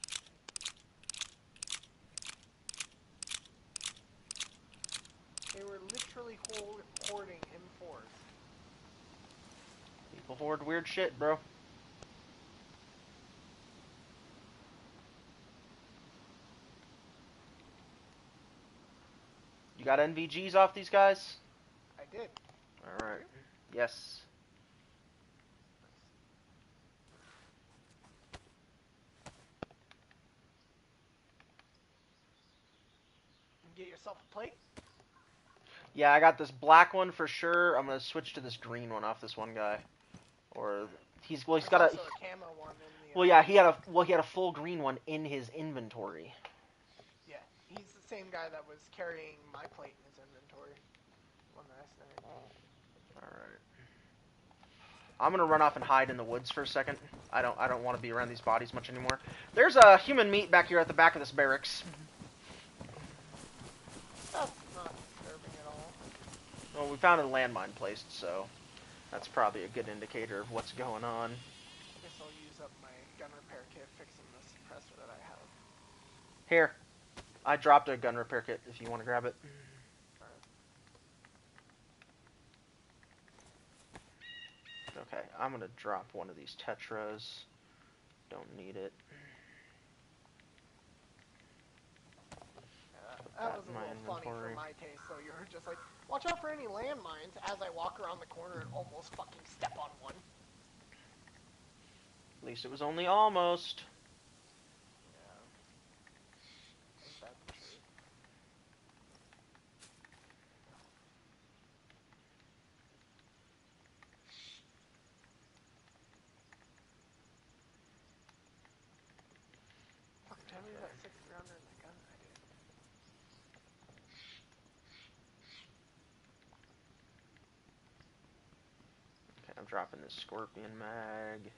They were literally hoarding M4s. People hoard weird shit, bro. You got NVGs off these guys? I did. Alright. Yes. Get yourself a plate. Yeah, I got this black one for sure. I'm gonna switch to this green one off this one guy. Or he's got a. Also a camo one in the. Well, yeah, he had a full green one in his inventory. Yeah, he's the same guy that was carrying my plate in his inventory one last night. Alright. I'm gonna run off and hide in the woods for a second. I don't want to be around these bodies much anymore. There's a human meat back here at the back of this barracks. That's not disturbing at all. Well, we found a landmine placed, so that's probably a good indicator of what's going on. I guess I'll use up my gun repair kit fixing the suppressor that I have. Here, I dropped a gun repair kit if you want to grab it. Okay, I'm gonna drop one of these tetras. Don't need it. That was a little funny for my taste, though. You were just like, watch out for any landmines as I walk around the corner and almost fucking step on one. At least it was only almost. Yeah. Ain't that the truth? Fuck, tell me that 6 rounder in the gun I did. Okay, I'm dropping this scorpion mag.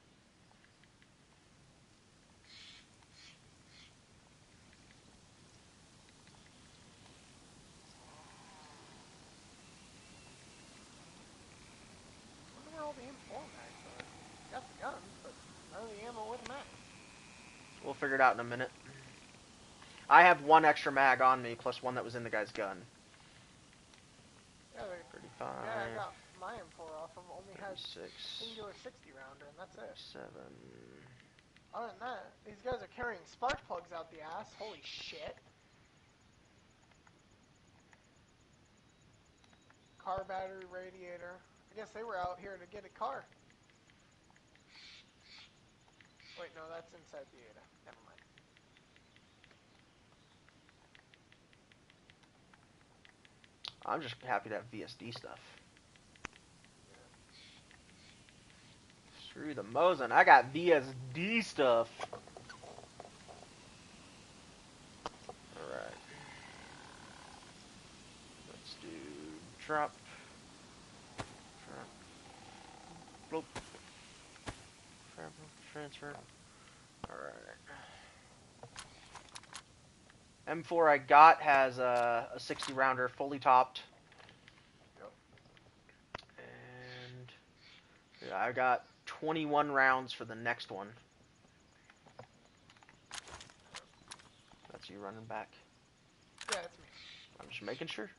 We'll figure it out in a minute. I have one extra mag on me, plus one that was in the guy's gun. Yeah, 35. yeah, I got my M4 off him. Only has 36. singular 60 rounder, and that's it. 7. Other than that, these guys are carrying spark plugs out the ass. Holy shit. Car battery, radiator. I guess they were out here to get a car. Wait, no, that's inside the Ada. Never mind. I'm just happy to have VSD stuff. Screw the Mosin. I got VSD stuff. Alright. Let's do drop. Bloop. Transfer. Alright. M4 I got has a 60 rounder fully topped. Yep. And yeah, I got 21 rounds for the next one. That's you running back. Yeah, that's me. I'm just making sure.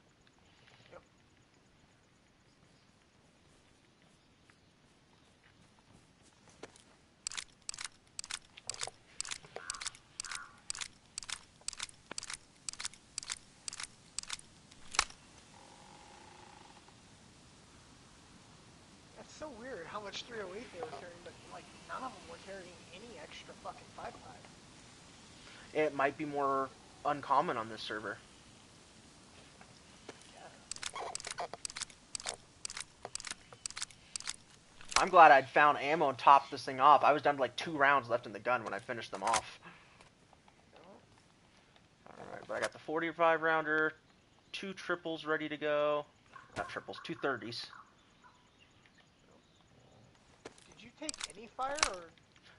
Yep. That's so weird how much 308 they were carrying, but like none of them were carrying any extra fucking 5.5. It might be more uncommon on this server. Yeah. I'm glad I'd found ammo and topped this thing off. I was down to like 2 rounds left in the gun when I finished them off. Alright, but I got the 45 rounder, 2 triples ready to go. Not triples, 2 30s. Did you take any fire, or?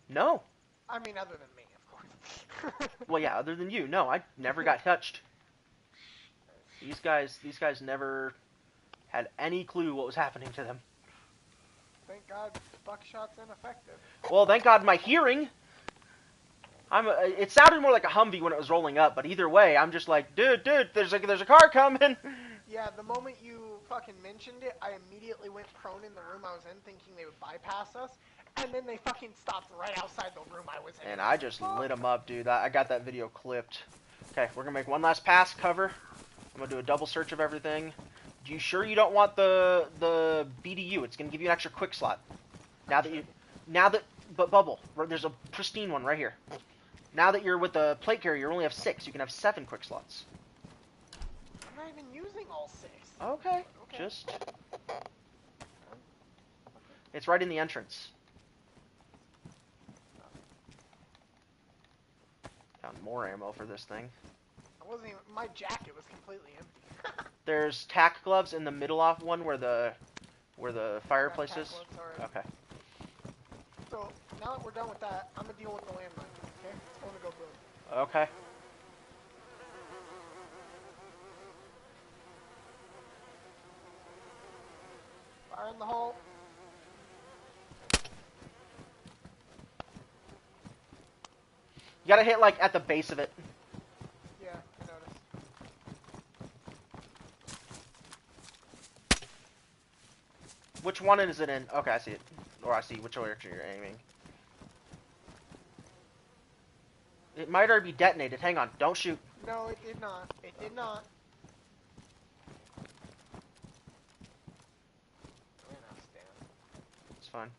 No. I mean, other than me, of course. Well, yeah, other than you. No, I never got touched. These guys never had any clue what was happening to them. Thank God buckshot's ineffective. Well, thank God my hearing. It sounded more like a Humvee when it was rolling up, but either way, I'm just like, dude, there's a car coming. Yeah, the moment you fucking mentioned it, I immediately went prone in the room I was in, thinking they would bypass us, and then they fucking stopped right outside the room I was in. And I just lit them up, dude. I got that video clipped. Okay, we're gonna make one last pass, cover. I'm gonna do a double search of everything. You sure you don't want the BDU? It's gonna give you an extra quick slot. But Bubble, there's a pristine one right here. Now that you're with the plate carrier, you only have 6. You can have 7 quick slots. I'm not even using all 6. Okay. Just. It's right in the entrance. Found more ammo for this thing. I wasn't even. My jacket was completely empty. There's tack gloves in the middle off one where the fireplace is. Okay. So now that we're done with that, I'm gonna deal with the landmine. Okay, it's gonna go boom. Okay. Fire in the hole. You gotta hit like at the base of it. Yeah, I noticed. Which one is it in? Okay, I see it. Or I see which direction you're aiming. It might already be detonated. Hang on. Don't shoot. No, it did not. It did not. It's fine.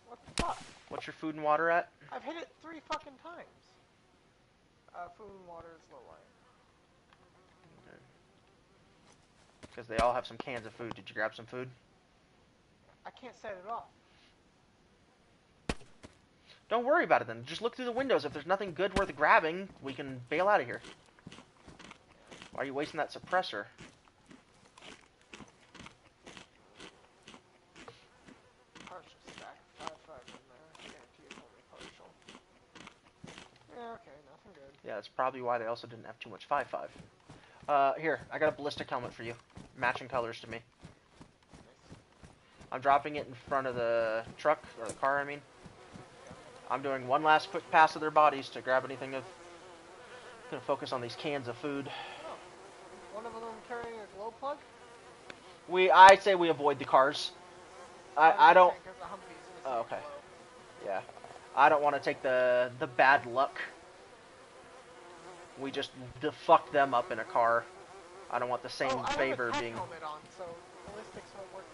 What the fuck? What's your food and water at? I've hit it 3 fucking times. Food and water is low line. Because they all have some cans of food. Did you grab some food? I can't set it off. Don't worry about it then. Just look through the windows. If there's nothing good worth grabbing, we can bail out of here. Why are you wasting that suppressor? Partial stack. 5.5 in there. Guarantee it's only partial. Yeah, okay, nothing good. Yeah, that's probably why they also didn't have too much 5.5. Here, I got a ballistic helmet for you. Matching colors to me. I'm dropping it in front of the truck, or the car, I mean. I'm doing one last quick pass of their bodies to grab anything of... Gonna focus on these cans of food. Oh. One of them carrying a glow plug? I say we avoid the cars. I don't... Oh, okay. Yeah. I don't want to take the bad luck. We just fuck them up in a car. I don't want the same favor being... I have a tech helmet on, so ballistics won't work.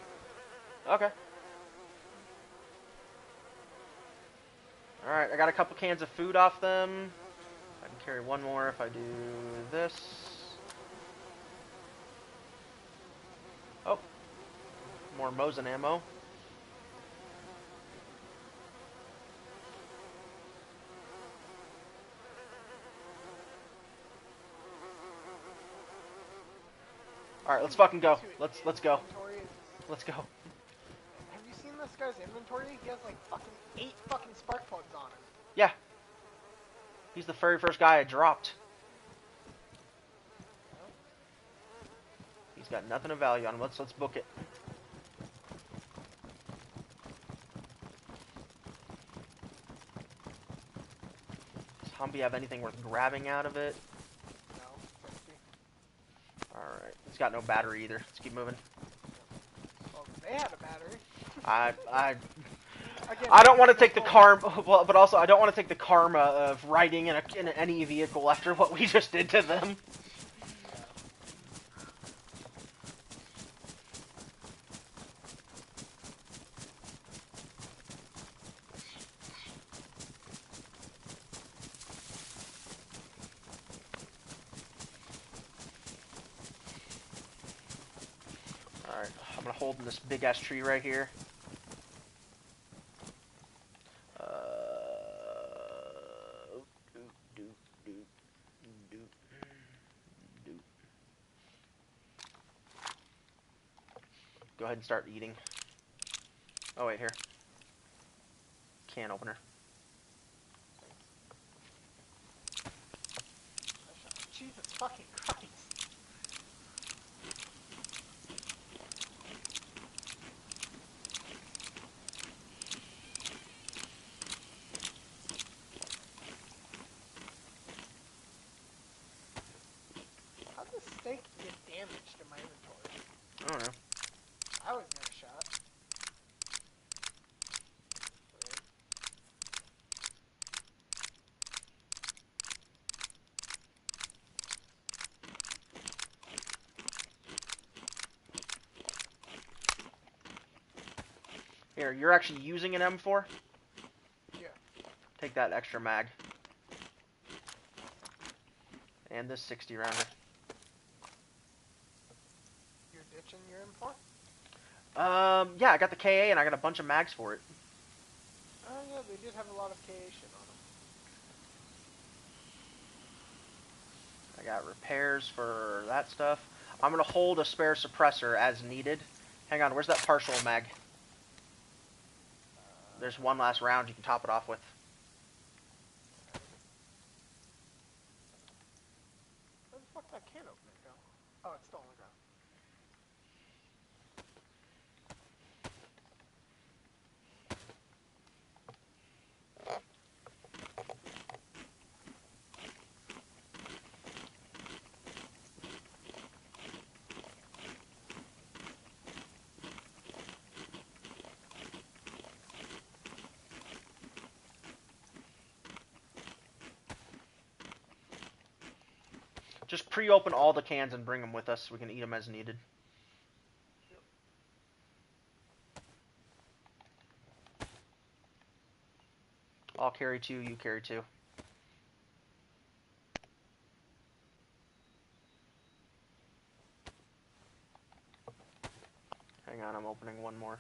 Okay. Alright, I got a couple cans of food off them. I can carry one more if I do this. Oh. More Mosin ammo. Alright, let's fucking go. Let's go. Let's go. Have you seen this guy's inventory? He has like fucking 8 fucking spark plugs on him. Yeah. He's the very first guy I dropped. He's got nothing of value on him. Let's book it. Does Humvee have anything worth grabbing out of it? No. Alright. It's got no battery either. Let's keep moving. Well, they had a battery. Again, I don't want to take the karma, well, but also I don't want to take the karma of riding in any vehicle after what we just did to them. Alright, I'm gonna hold in this big ass tree right here. Go ahead and start eating. Oh wait, here. Can opener. Jesus fucking Christ. How'd the steak get damaged in my inventory? I don't know. I was never shot. Here, you're actually using an M4? Yeah. Take that extra mag. And this 60 rounder. You're ditching your M4? Yeah, I got the KA and I got a bunch of mags for it. Oh yeah, they did have a lot of KA shit on them. I got repairs for that stuff. I'm gonna hold a spare suppressor as needed. Hang on, where's that partial mag? There's one last round you can top it off with. Where the fuck that can opener go? Oh, it's still on the ground. Just pre-open all the cans and bring them with us. We can eat them as needed. I'll carry 2, you carry 2. Hang on, I'm opening one more.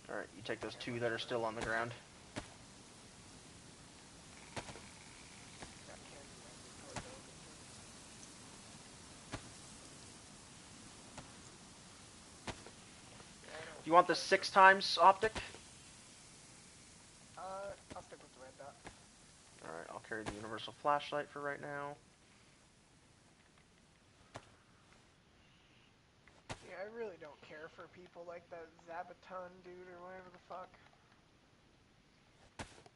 Alright, you take those 2 that are still on the ground. Do you want the 6 times optic? I'll stick with the red dot. Alright, I'll carry the universal flashlight for right now. I really don't care for people like that Zabaton dude or whatever the fuck.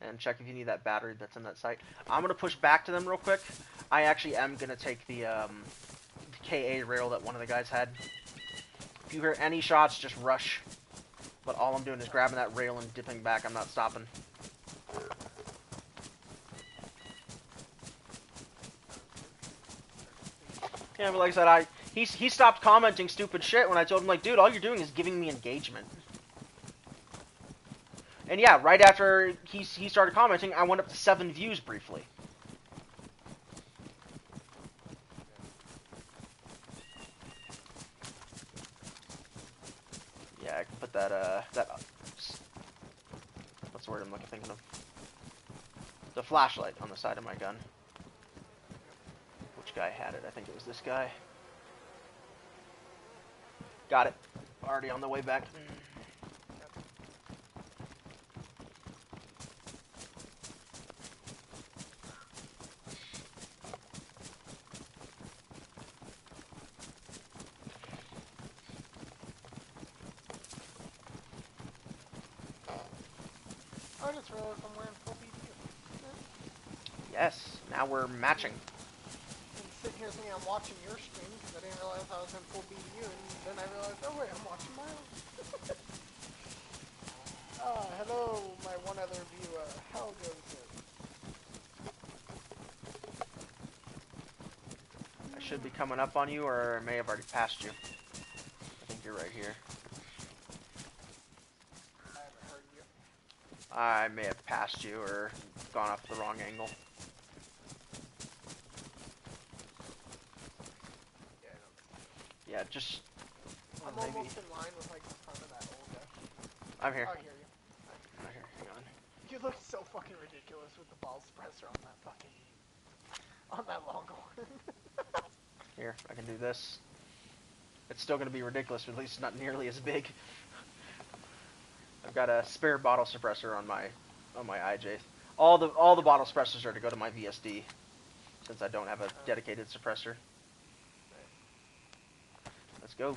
And check if you need that battery that's in that site. I'm gonna push back to them real quick. I actually am gonna take the KA rail that one of the guys had. If you hear any shots, just rush. But all I'm doing is grabbing that rail and dipping back. I'm not stopping. Yeah, but like I said, he stopped commenting stupid shit when I told him, like, dude, all you're doing is giving me engagement. And yeah, right after he started commenting, I went up to 7 views briefly. Yeah, I can put that, what's the word I'm thinking of? The flashlight on the side of my gun. Which guy had it? I think it was this guy. Got it. Already on the way back. I just realized I'm wearing full BDU. Yes, now we're matching. I'm sitting here thinking I'm watching your stream because I didn't realize I was in full BDU, and then I realized, oh wait, I'm watching my own. Hello, my one other viewer. How goes it? I should be coming up on you, or I may have already passed you. I think you're right here. I haven't heard you. I may have passed you, or gone off the wrong angle. Yeah, I don't. Yeah, just... I'm maybe. almost in line with like the front of that old guy. I'm here. Oh, I hear you. I'm here. Hang on. You look so fucking ridiculous with the ball suppressor on that fucking... on that longhorn. Here, I can do this. It's still going to be ridiculous, but at least not nearly as big. I've got a spare bottle suppressor on my IJ. All the bottle suppressors are to go to my VSD, since I don't have a dedicated suppressor. Let's go.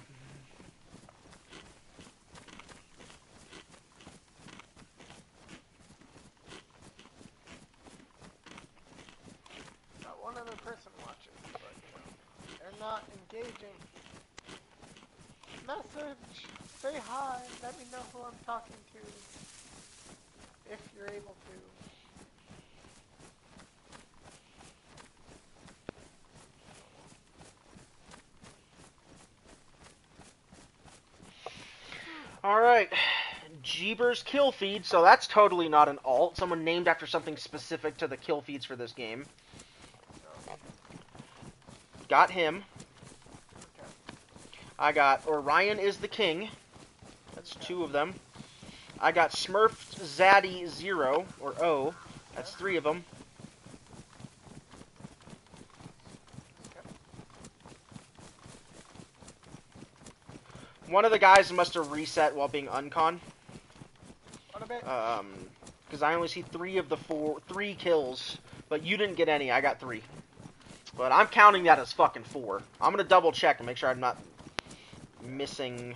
Got one other person watching, but you know, they're not engaging. Message, say hi, let me know who I'm talking to, if you're able to. Alright. Jeebers kill feed, so that's totally not an alt. Someone named after something specific to the kill feeds for this game. Got him. Okay. I got Orion is the King. That's 2 of them. I got Smurf Zaddy 0, or O. That's 3 of them. Okay. One of the guys must have reset while being uncon. What a bit. Because I only see 3 of the 3 kills. But you didn't get any, I got 3. But I'm counting that as fucking 4. I'm gonna double check and make sure I'm not missing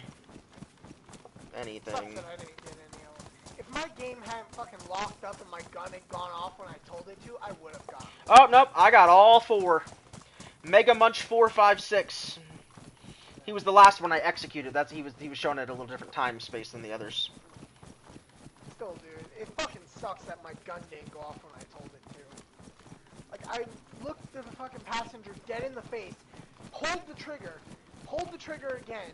anything. Sucks that I didn't get any of them. If my game hadn't fucking locked up and my gun had gone off when I told it to, I would have gotten it. Oh, nope, I got all 4. Mega Munch 456. He was the last one I executed. He was shown at a little different time space than the others. Still, dude, it fucking sucks that my gun didn't go off when I told it to. Like, I looked at the fucking passenger dead in the face, pulled the trigger again,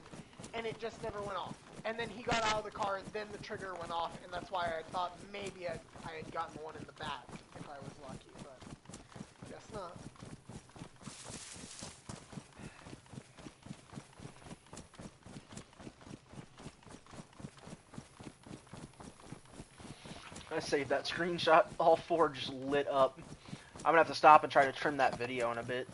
and it just never went off. And then he got out of the car, and then the trigger went off, and that's why I thought maybe I had gotten one in the back if I was lucky, but guess not. I saved that screenshot. All 4 just lit up. I'm gonna have to stop and try to trim that video in a bit.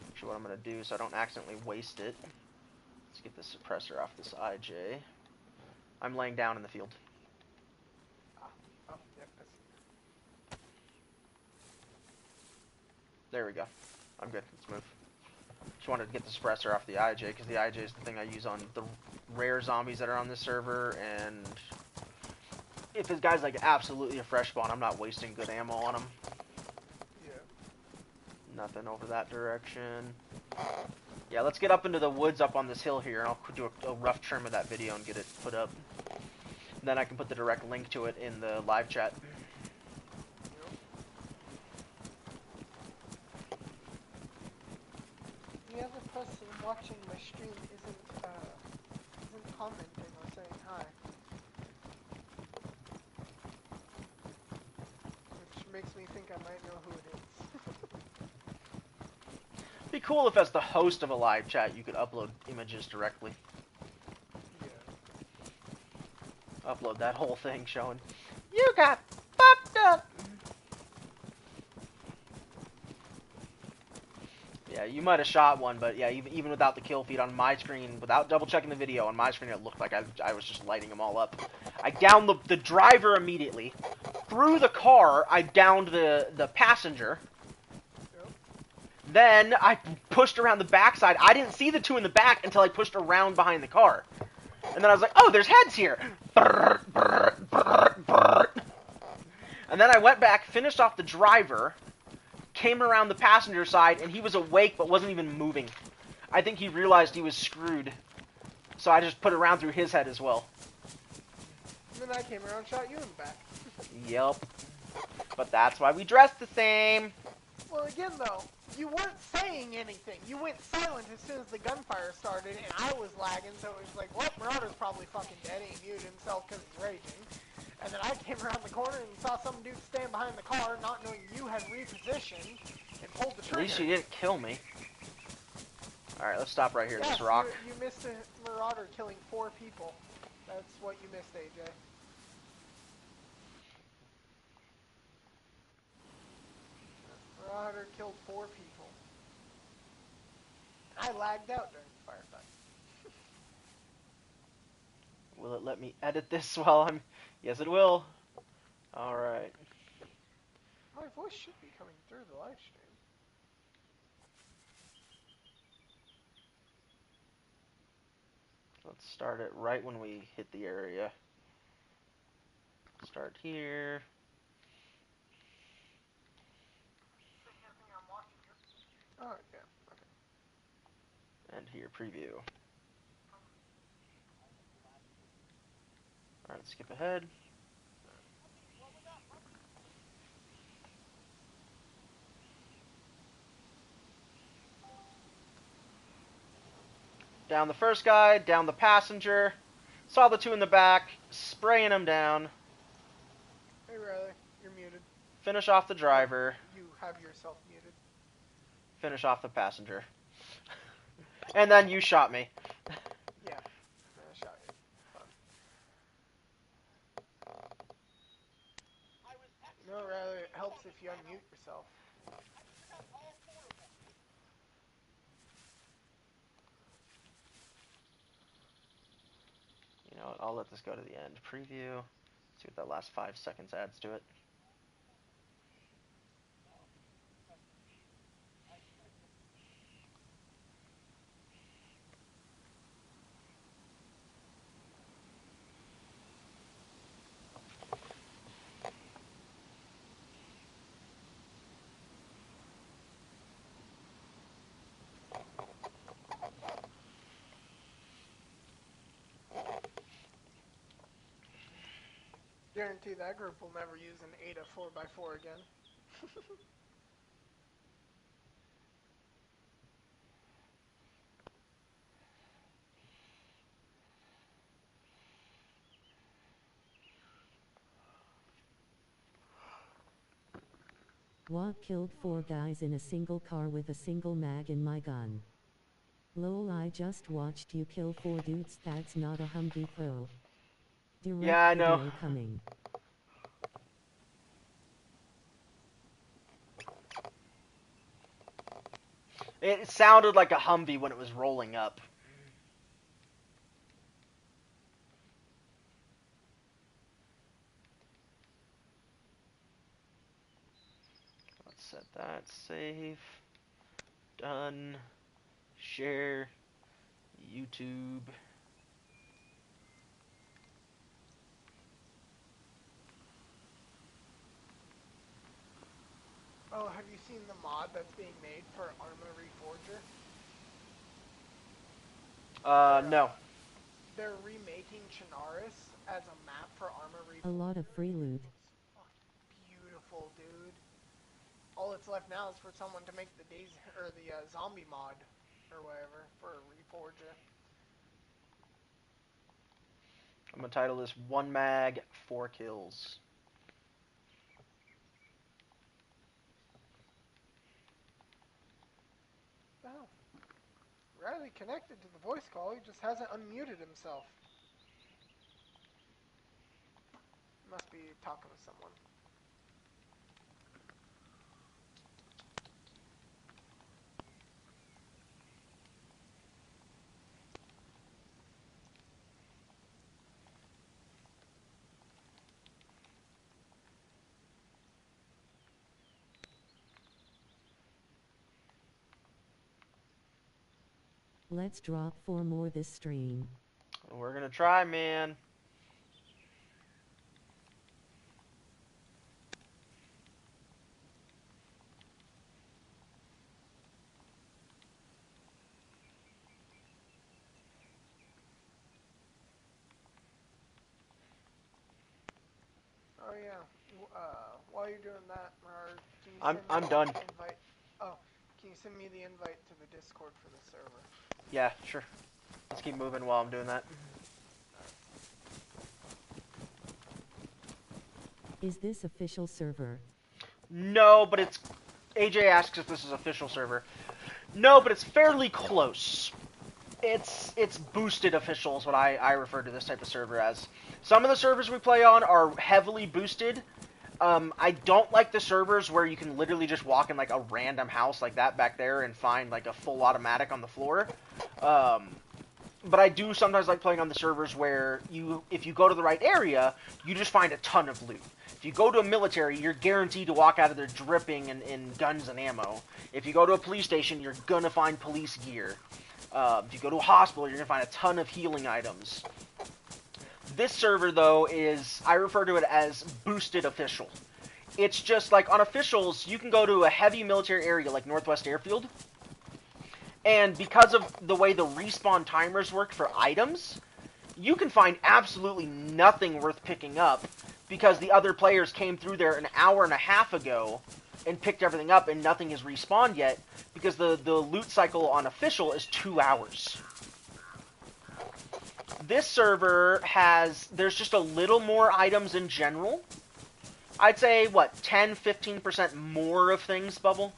Actually, what I'm gonna do so I don't accidentally waste it. Let's get the suppressor off this IJ. I'm laying down in the field. Oh, yep, I see. There we go. I'm good. Let's move. Just wanted to get the suppressor off the IJ, because the IJ is the thing I use on the rare zombies that are on this server, and if this guy's like absolutely a fresh spawn, I'm not wasting good ammo on him. Yeah. Nothing over that direction. Yeah, let's get up into the woods up on this hill here, and I'll do a rough trim of that video and get it put up. And then I can put the direct link to it in the live chat. The other person watching my stream isn't commenting or saying hi. Which makes me think I might know who it is. Be cool if as the host of a live chat you could upload images directly. Yeah. Upload that whole thing showing, you got fucked up! Yeah, you might have shot one, but yeah, even without the kill feed on my screen, without double checking the video, on my screen it looked like I was just lighting them all up. I downed the driver immediately. Through the car, I downed the passenger. Yep. Then I pushed around the backside. I didn't see the two in the back until I pushed around behind the car. And then I was like, oh, there's heads here! And then I went back, finished off the driver, came around the passenger side, and he was awake but wasn't even moving. I think he realized he was screwed. So I just put it around through his head as well. And then I came around and shot you in the back. Yep. But that's why we dress the same. Well, again, though, you weren't saying anything. You went silent as soon as the gunfire started, and I was lagging, so it was like, well, Marauder's probably fucking dead. He muted himself because he's raging. And then I came around the corner and saw some dude stand behind the car, not knowing you had repositioned, and pulled the trigger. At least you didn't kill me. Alright, let's stop right here. Yes, This rock. You missed a Marauder killing 4 people. That's what you missed, AJ. Marauder killed 4 people. I lagged out during the firefight. Will it let me edit this while I'm... Yes, it will. Alright. My voice should be coming through the live stream. Let's start it right when we hit the area. Start here. Oh, yeah. Okay. And here, preview. Alright, let's skip ahead. Down the first guy, down the passenger. Saw the two in the back, spraying them down. Hey, Riley, you're muted. Finish off the driver. You have yourself muted. Finish off the passenger. And then you shot me. Yeah, I shot you. Fun. No, Riley, it helps if you unmute yourself. You know what, I'll let this go to the end. Preview. See what that last 5 seconds adds to it. Guarantee that group will never use an Ada 4x4 again. What killed 4 guys in a single car with a single mag in my gun? Lol, I just watched you kill 4 dudes, that's not a Humvee Pro. Direct Yeah, I know. video coming. It sounded like a Humvee when it was rolling up. Let's Set that, save, done, share, YouTube. Oh, have you seen the mod that's being made for Arma Reforger? No. They're remaking Chinaris as a map for Arma Reforger. A lot of free loot. It's fucking beautiful, dude. All that's left now is for someone to make the DayZ or the zombie mod or whatever for Reforger. I'm gonna title this 1 mag, 4 kills. Oh. Riley connected to the voice call, he just hasn't unmuted himself. Must be talking to someone. Let's drop 4 more this stream. We're gonna try, man. Oh yeah. While you're doing that, can you I'm send me done. the invite? Oh, can you send me the invite to the Discord for the server? Yeah, sure. Let's keep moving while I'm doing that. Is this official server? No, but it's... AJ asks if this is official server. No, but it's fairly close. It's boosted official is what I refer to this type of server as. Some of the servers we play on are heavily boosted. I don't like the servers where you can literally just walk in like a random house like that back there and find like a full automatic on the floor. But I do sometimes like playing on the servers where if you go to the right area, you just find a ton of loot. If you go to a military, you're guaranteed to walk out of there dripping in guns and ammo. If you go to a police station, you're gonna find police gear. If you go to a hospital, you're gonna find a ton of healing items. This server, though, I refer to it as boosted official. It's just like on officials, you can go to a heavy military area like Northwest Airfield, and because of the way the respawn timers work for items, you can find absolutely nothing worth picking up because the other players came through there an hour and a half ago and picked everything up and nothing has respawned yet because the loot cycle on official is 2 hours. This server there's just a little more items in general. I'd say, 10-15% more of things, Bubble?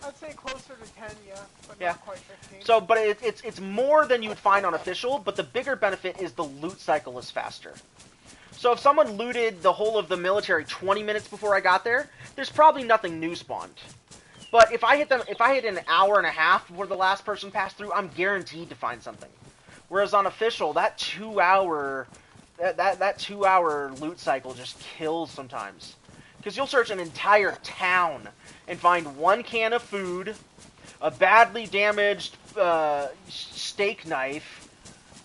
I'd say closer to 10, yeah, but Yeah. not quite 15. So, but it's more than you would find on official, but the bigger benefit is the loot cycle is faster. So if someone looted the whole of the military 20 minutes before I got there, there's probably nothing new spawned. But if I hit an hour and a half before the last person passed through, I'm guaranteed to find something. Whereas on official, that 2 hour loot cycle just kills sometimes. Because you'll search an entire town and find 1 can of food, a badly damaged steak knife,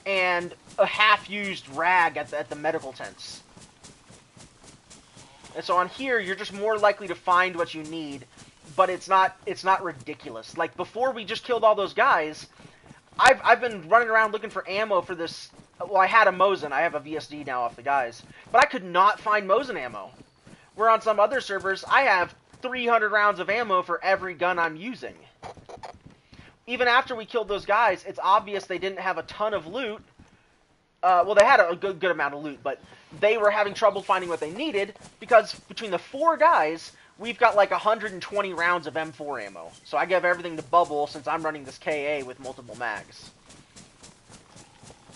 and a half-used rag at the medical tents. And so on here, you're just more likely to find what you need, but it's not ridiculous. Like before we just killed all those guys, I've been running around looking for ammo for this. Well, I had a Mosin. I have a VSD now off the guys, but I could not find Mosin ammo. Where on some other servers, I have 300 rounds of ammo for every gun I'm using. Even after we killed those guys, it's obvious they didn't have a ton of loot. Well, they had a good amount of loot, but they were having trouble finding what they needed because between the 4 guys, we've got like 120 rounds of M4 ammo. So I give everything to Bubble since I'm running this KA with multiple mags.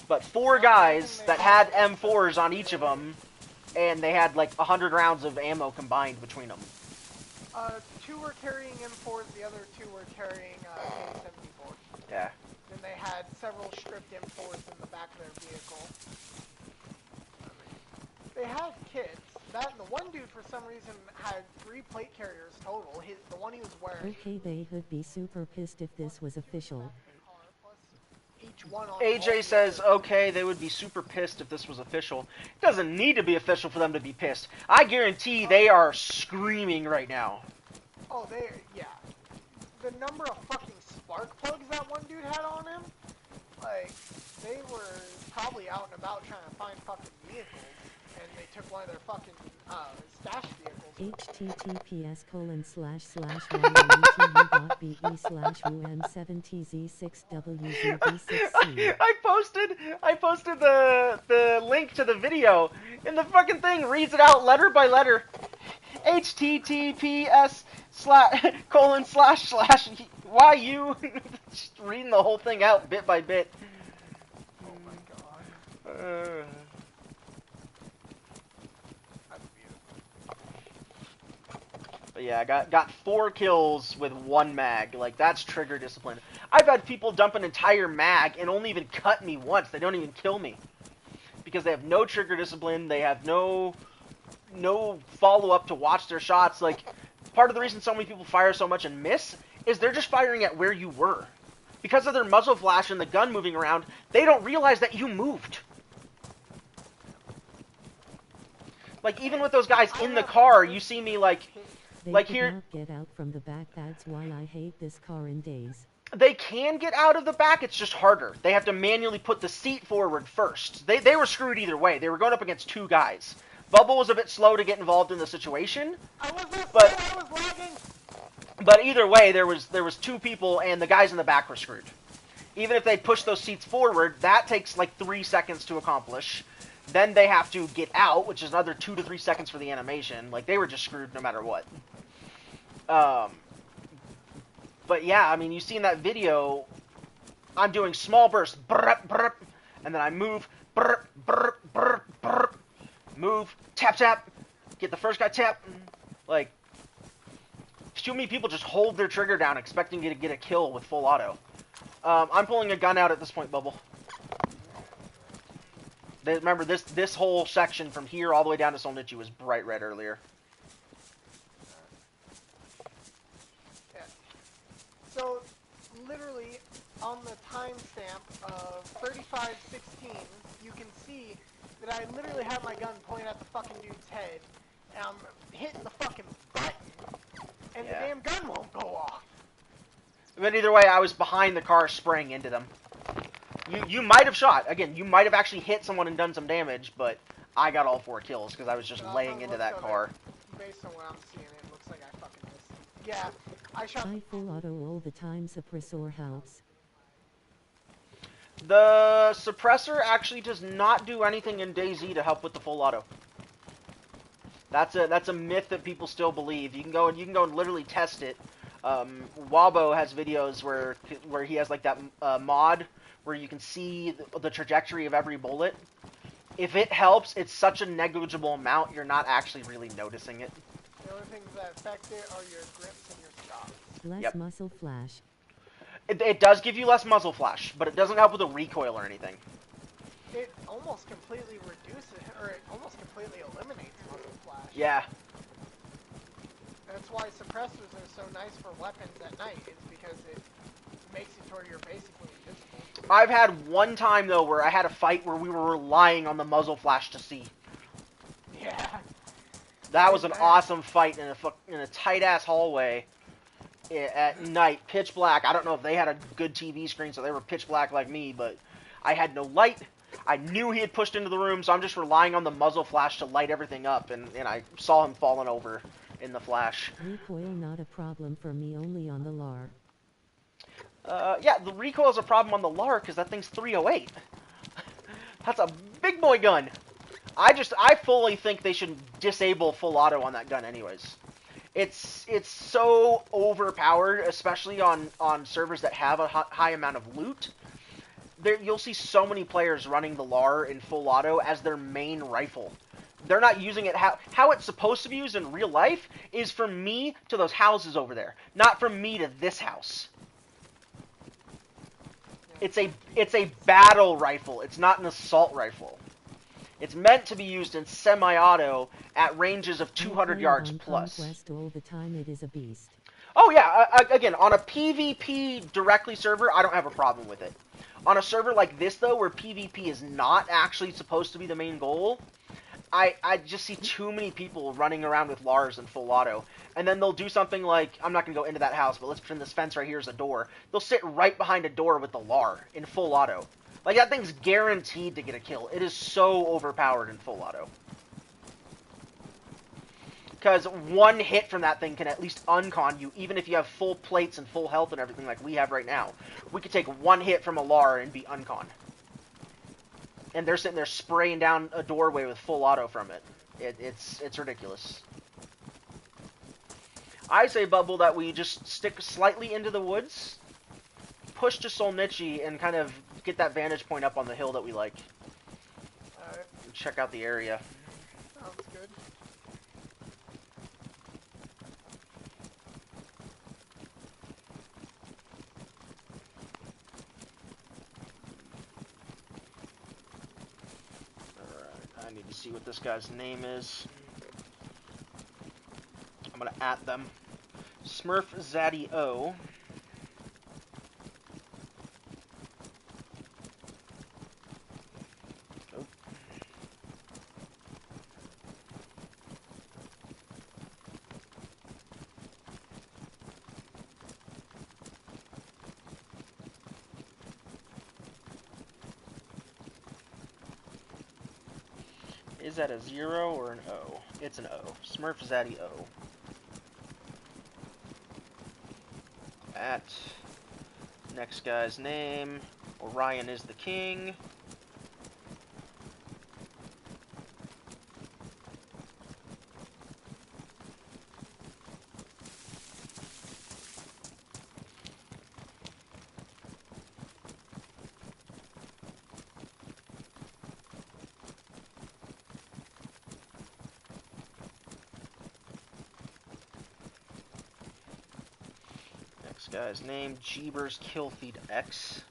But 4 guys that had M4s on each of them, and they had like 100 rounds of ammo combined between them. 2 were carrying M4s, the other 2 were carrying K-74s. Yeah. Then they had several stripped M4s in the back of their vehicle. I mean, they have kits. That and the one dude for some reason had 3 plate carriers total. The one he was wearing. Okay, they would be super pissed if this was official. Each one on AJ says, okay, they would be super pissed if this was official. It doesn't need to be official for them to be pissed. I guarantee they are screaming right now. Oh, yeah. The number of fucking spark plugs that one dude had on him, like, they were probably out and about trying to find fucking vehicles, and they took one of their fucking stash vehicles. https://yahoo.be/um7tz6wzb6c. I posted the link to the video, and the fucking thing reads it out letter by letter. https://yu. Just reading the whole thing out bit by bit. Oh my god. That's beautiful. But yeah, I got 4 kills with 1 mag. Like, that's trigger discipline. I've had people dump an entire mag and only even cut me once. They don't even kill me. Because they have no trigger discipline, they have no follow-up to watch their shots. Like, part of the reason so many people fire so much and miss is they're just firing at where you were. Because of their muzzle flash and the gun moving around, they don't realize that you moved. Like, even with those guys in the car, you see me, like here... Not get out from the back, that's why I hate this car in DayZ. They can get out of the back, it's just harder. They have to manually put the seat forward first. They were screwed either way. They were going up against 2 guys. Bubble was a bit slow to get involved in the situation. I was lagging. But either way, there was 2 people, and the guys in the back were screwed. Even if they push those seats forward, that takes like 3 seconds to accomplish. Then they have to get out, which is another 2 to 3 seconds for the animation. Like, they were just screwed no matter what. But yeah, I mean, you see in that video, I'm doing small bursts, brr, brr, and then I move, brr, brr, brr, brr, move, tap, tap, get the first guy, tap. Like, too many people just hold their trigger down expecting you to get a kill with full auto. I'm pulling a gun out at this point, Bubble. Remember, this whole section from here all the way down to Solnichi was bright red earlier. Yeah. So, literally, on the timestamp of 35:16, you can see that I literally have my gun pointed at the fucking dude's head, and I'm hitting the fucking button, and the damn gun won't go off. But either way, I was behind the car spraying into them. You might have shot. Again, you might have actually hit someone and done some damage, but I got all 4 kills because I was just laying into that car. Based on what I'm seeing, it looks like I fucking missed. Yeah, I shot... I full auto all the time, suppressor helps. The suppressor actually does not do anything in DayZ to help with the full auto. That's a myth that people still believe. You can go and literally test it. Wabo has videos where he has like that mod where you can see the trajectory of every bullet. If it helps, it's such a negligible amount, you're not actually really noticing it. The only things that affect it are your grips and your shots. Less muzzle flash. It does give you less muzzle flash, but it doesn't help with the recoil or anything. It almost completely reduces, or it almost completely eliminates muzzle flash. Yeah. That's why suppressors are so nice for weapons at night, is because it makes it to where you're basically invisible. I've had one time, though, where I had a fight where we were relying on the muzzle flash to see. Yeah. That was an awesome fight in a tight-ass hallway at night, pitch black. I don't know if they had a good TV screen, so they were pitch black like me, but I had no light. I knew he had pushed into the room, so I'm just relying on the muzzle flash to light everything up, and I saw him falling over in the flash. Recoil not a problem for me, only on the LAR. Yeah, the recoil is a problem on the LAR because that thing's 308. That's a big boy gun. I fully think they should disable full auto on that gun anyways. It's so overpowered, especially on servers that have a high amount of loot. You'll see so many players running the LAR in full auto as their main rifle. They're not using it how it's supposed to be used in real life is from me to those houses over there, not from me to this house. It's a battle rifle. It's not an assault rifle. It's meant to be used in semi-auto at ranges of 200 I'm yards on plus. Conquest all the time. It is a beast. Oh yeah, again, on a PvP directly server, I don't have a problem with it. On a server like this, though, where PvP is not actually supposed to be the main goal, I just see too many people running around with Lars in full auto. And then they'll do something like, I'm not going to go into that house, but let's pretend this fence right here is a door. They'll sit right behind a door with the Lar in full auto. Like, that thing's guaranteed to get a kill. It is so overpowered in full auto. Because one hit from that thing can at least uncon you, even if you have full plates and full health and everything like we have right now. We could take one hit from a Lar and be uncon. And they're sitting there spraying down a doorway with full auto from it. It's ridiculous. I say, Bubble, that we just stick slightly into the woods, push to Solnichi, and kind of get that vantage point up on the hill that we like. Alright, Check out the area. sounds good. Alright, I need to see what this guy's name is. I'm gonna at them. Smurf Zaddy O. Nope. Is that a 0 or an O? It's an O. Smurf Zaddy O. At next guy's name, Orion is the king. Next guy's name, Jeebers Killfeed X.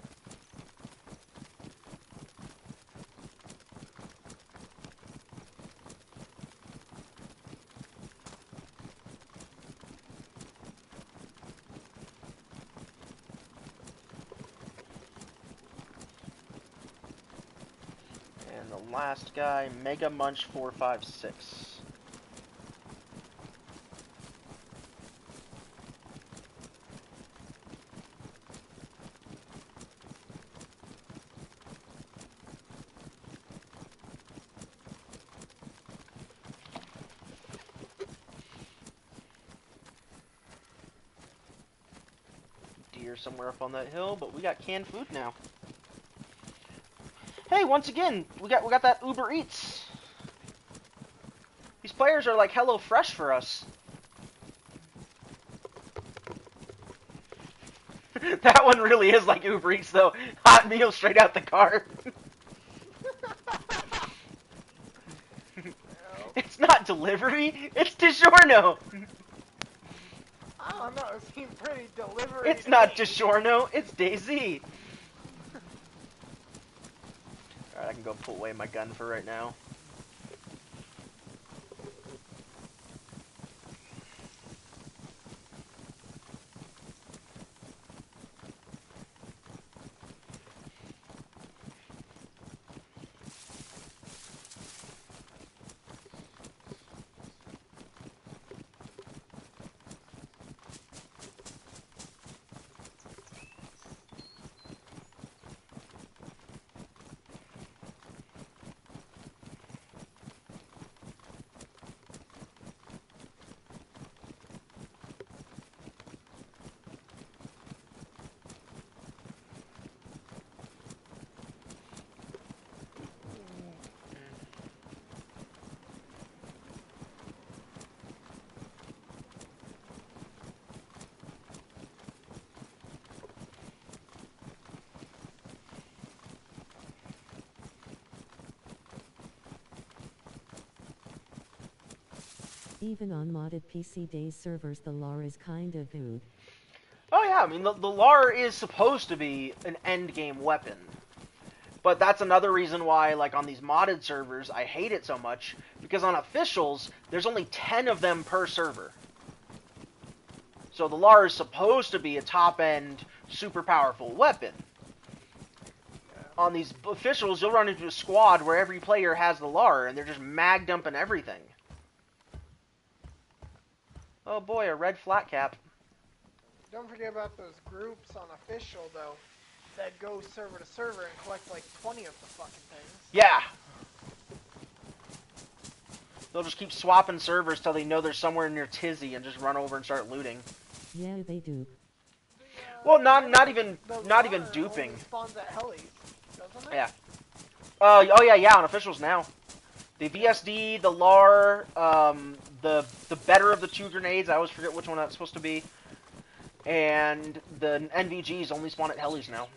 And the last guy, Mega Munch 456. Deer somewhere up on that hill, but we got canned food now. Hey, once again, we got that Uber Eats. These players are like Hello Fresh for us. That one really is like Uber Eats, though. Hot meal straight out the car. It's not delivery, it's DiGiorno. I don't know, it seemed pretty delivery. It's not DiGiorno, it's DayZ. Alright, I can go put away my gun for right now. Even on modded PC DayZ servers, the Lar is kind of good. Oh yeah, I mean, the Lar is supposed to be an endgame weapon. But that's another reason why, like, on these modded servers, I hate it so much. Because on officials, there's only 10 of them per server. So the LAR is supposed to be a top-end, super powerful weapon. On these officials, you'll run into a squad where every player has the LAR, and they're just mag dumping everything. Oh boy, a red flat cap. Don't forget about those groups on official, though, that go server to server and collect like 20 of the fucking things. Yeah. They'll just keep swapping servers till they know they're somewhere near Tizzy and just run over and start looting. Yeah, they do. Well, not even duping. Only spawns at Hellies, doesn't it? Yeah. Oh yeah, on officials now. The VSD, the LAR, the better of the 2 grenades. I always forget which one that's supposed to be. And the NVGs only spawn at Hellies now.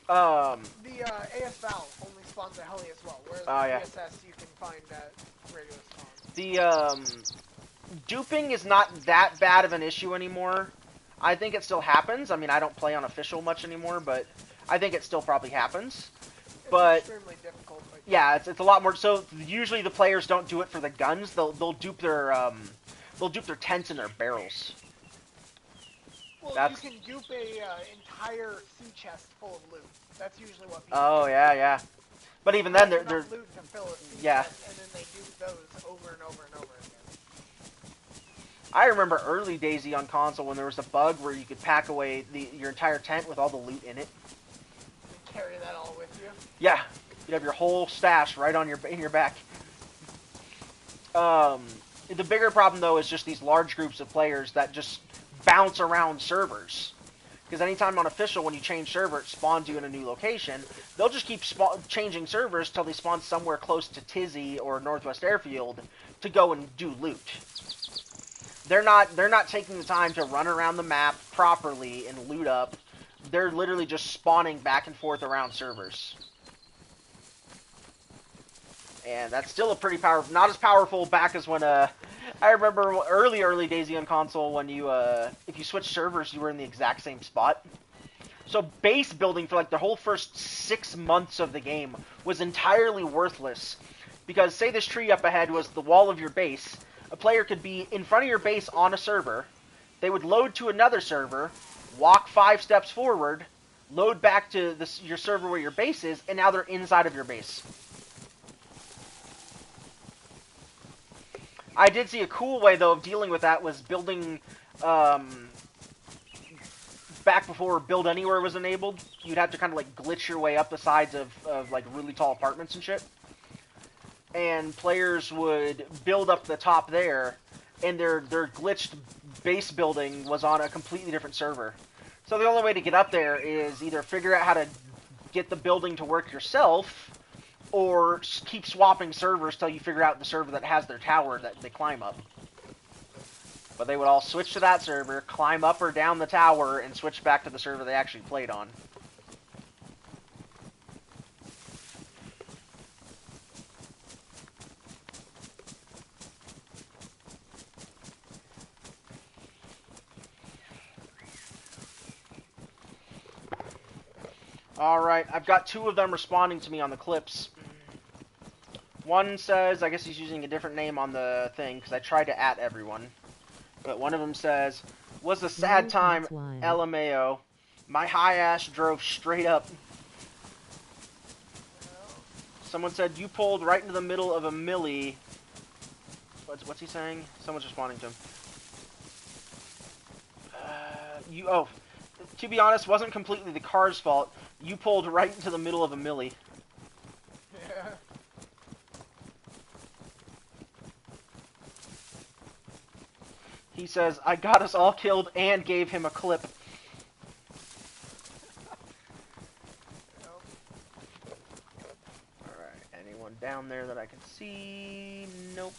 Yeah. The AS Val only spawns at Heli as well, whereas the VSS you can find at regular spawns. The duping is not that bad of an issue anymore. I think it still happens. I mean, I don't play on official much anymore, but I think it still probably happens. But extremely difficult. But yeah, it's a lot more. So usually the players don't do it for the guns. They'll dupe their tents and their barrels. Well, you can dupe a entire sea chest full of loot. That's usually what people do. Yeah. But even then, they're loot to fill a sea chest, and then they dupe those over and over and over again. I remember early DayZ on console when there was a bug where you could pack away your entire tent with all the loot in it. And carry that all with you? Yeah. You'd have your whole stash right on in your back. The bigger problem, though, is just these large groups of players that just bounce around servers. Because anytime on official, when you change server, it spawns you in a new location. They'll just keep changing servers till they spawn somewhere close to Tizzy or Northwest Airfield to go and do loot. They're not taking the time to run around the map properly and loot up. They're literally just spawning back and forth around servers. And that's still a pretty powerful, not as powerful back as when, I remember early DayZ on console when you, if you switched servers, you were in the exact same spot. So base building for like the whole first 6 months of the game was entirely worthless. Because say this tree up ahead was the wall of your base, a player could be in front of your base on a server, they would load to another server, walk 5 steps forward, load back to your server where your base is, and now they're inside of your base. I did see a cool way, though, of dealing with that was building, back before Build Anywhere was enabled, you'd have to kind of, like, glitch your way up the sides of like, really tall apartments and shit. And players would build up the top there, and their glitched base building was on a completely different server. So the only way to get up there is either figure out how to get the building to work yourself, or keep swapping servers till you figure out the server that has their tower that they climb up. But they would all switch to that server, climb up or down the tower, and switch back to the server they actually played on. Alright, I've got 2 of them responding to me on the clips. One says, I guess he's using a different name on the thing, because I tried to @ everyone. But one of them says, was a sad time, LMAO. My high ass drove straight up. Someone said, you pulled right into the middle of a milli. What's he saying? Someone's responding to him. To be honest, wasn't completely the car's fault. You pulled right into the middle of a milli. Yeah. He says, I got us all killed and gave him a clip. Alright, anyone down there that I can see? Nope.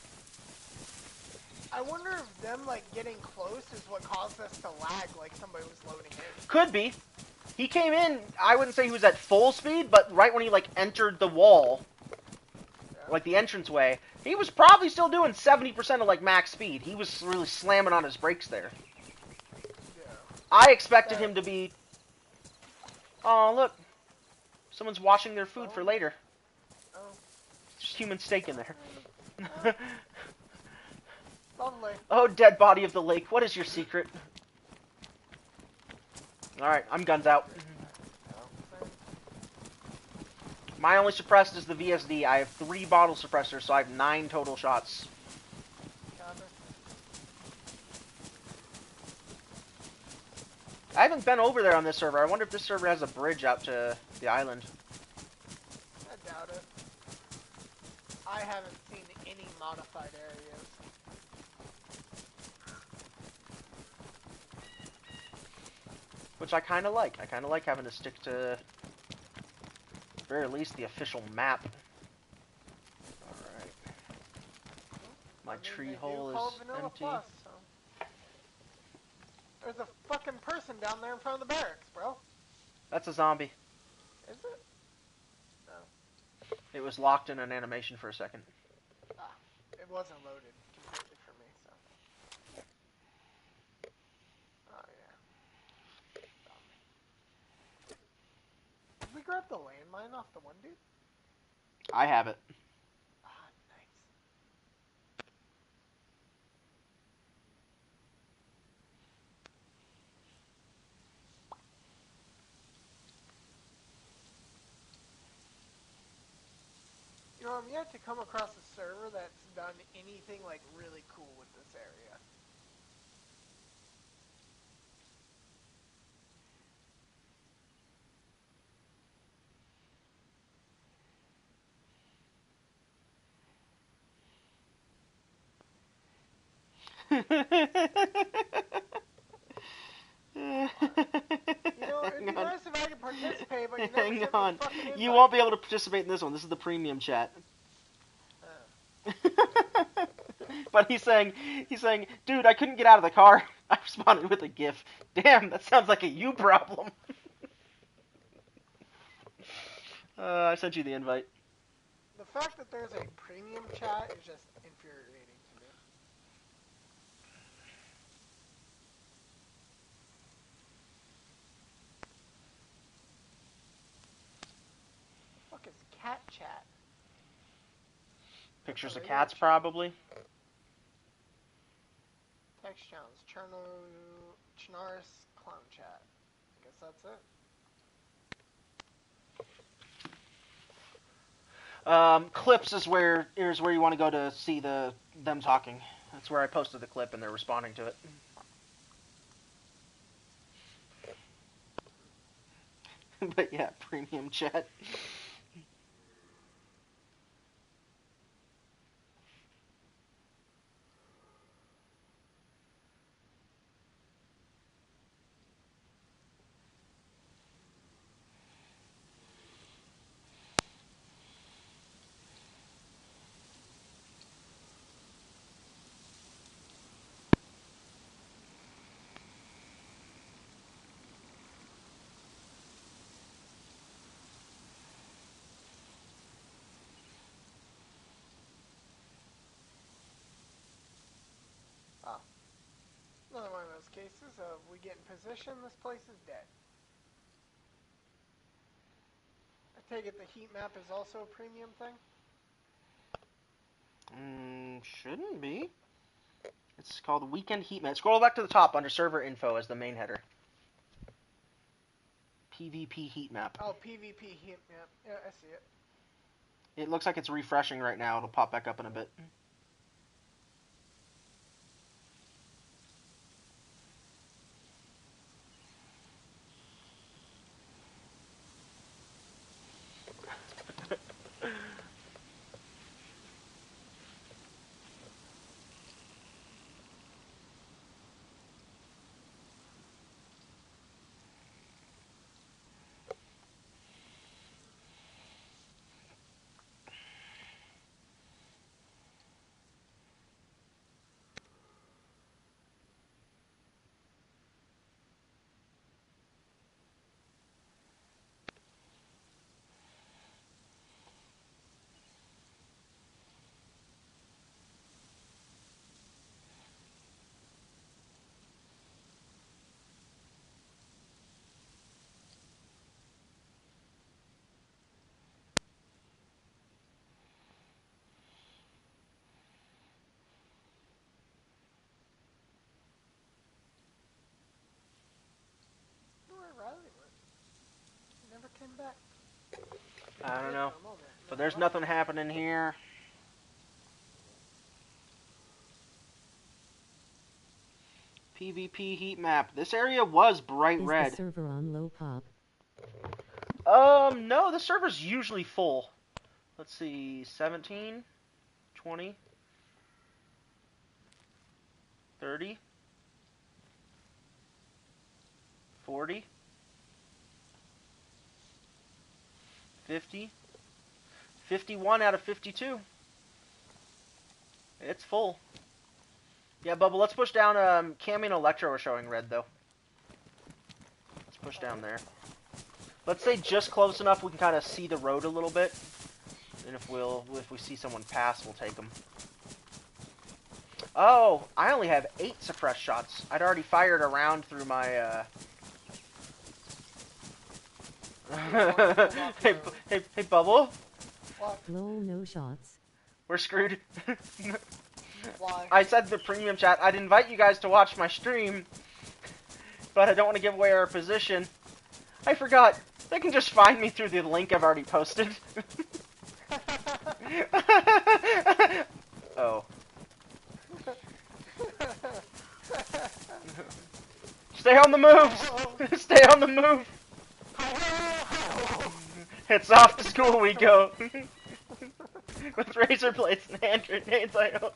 I wonder if them, like, getting close is what caused us to lag like somebody was loading in. Could be. He came in, I wouldn't say he was at full speed, but right when he, like, entered the wall, like the entranceway, he was probably still doing 70% of, like, max speed. He was really slamming on his brakes there. Yeah. I expected him to be... Oh, look. Someone's washing their food for later. Oh. There's human steak in there. Lovely. Oh, dead body of the lake. What is your secret? Alright, I'm guns out. My only suppressed is the VSD. I have 3 bottle suppressors, so I have 9 total shots. I haven't been over there on this server. I wonder if this server has a bridge out to the island. I doubt it. I haven't seen any modified areas. Which I kind of like. I kind of like having to stick to, at the very least, the official map. Alright. My tree hole is empty. Plus, so. There's a fucking person down there in front of the barracks, bro. That's a zombie. Is it? No. It was locked in an animation for a second. Ah, it wasn't loaded completely for me, so. Oh, yeah. Did we grab the landmine off the one dude? I have it. Ah, nice. You know, I'm yet to come across a server that's done anything, like, really cool with this area. You know, it'd be nice if I could participate, but you never Hang sent on. me a fucking invite. You won't be able to participate in this one. This is the premium chat. But he's saying, dude, I couldn't get out of the car. I responded with a GIF. Damn, that sounds like a you problem. I sent you the invite. The fact that there's a premium chat is just infuriating to me. The fuck is cat chat? Pictures of Radio cats, chat. probably. Text channels. Chnaris clown chat. I guess that's it. Clips is where you want to go to see them talking. That's where I posted the clip and they're responding to it. But yeah, premium chat. Another one of those cases of we get in position, this place is dead. I take it the heat map is also a premium thing? Shouldn't be. It's called Weekend Heat Map. Scroll back to the top under server info as the main header. PvP heat map. Oh, PvP heat map. Yeah, I see it. It looks like it's refreshing right now. It'll pop back up in a bit. back? I don't know. For a moment. But there's nothing happening here. PvP heat map. This area was bright Is red. the server on low pop? No, the server's usually full. Let's see, 17, 20, 30, 40, 50, 51 out of 52. It's full. Yeah, Bubba, let's push down. Cammy and Electro are showing red, though. Let's push down there. Let's say just close enough we can kind of see the road a little bit. And if we see someone pass, we'll take them. Oh, I only have 8 suppressed shots. I'd already fired a round through my, hey, Bubble. What? Lol, no shots. We're screwed. Why? I said the premium chat, I'd invite you guys to watch my stream, but I don't want to give away our position. I forgot. They can just find me through the link I've already posted. Oh. Stay on the move! Stay on the move! It's off to school we go! With razor blades and hand grenades, I know.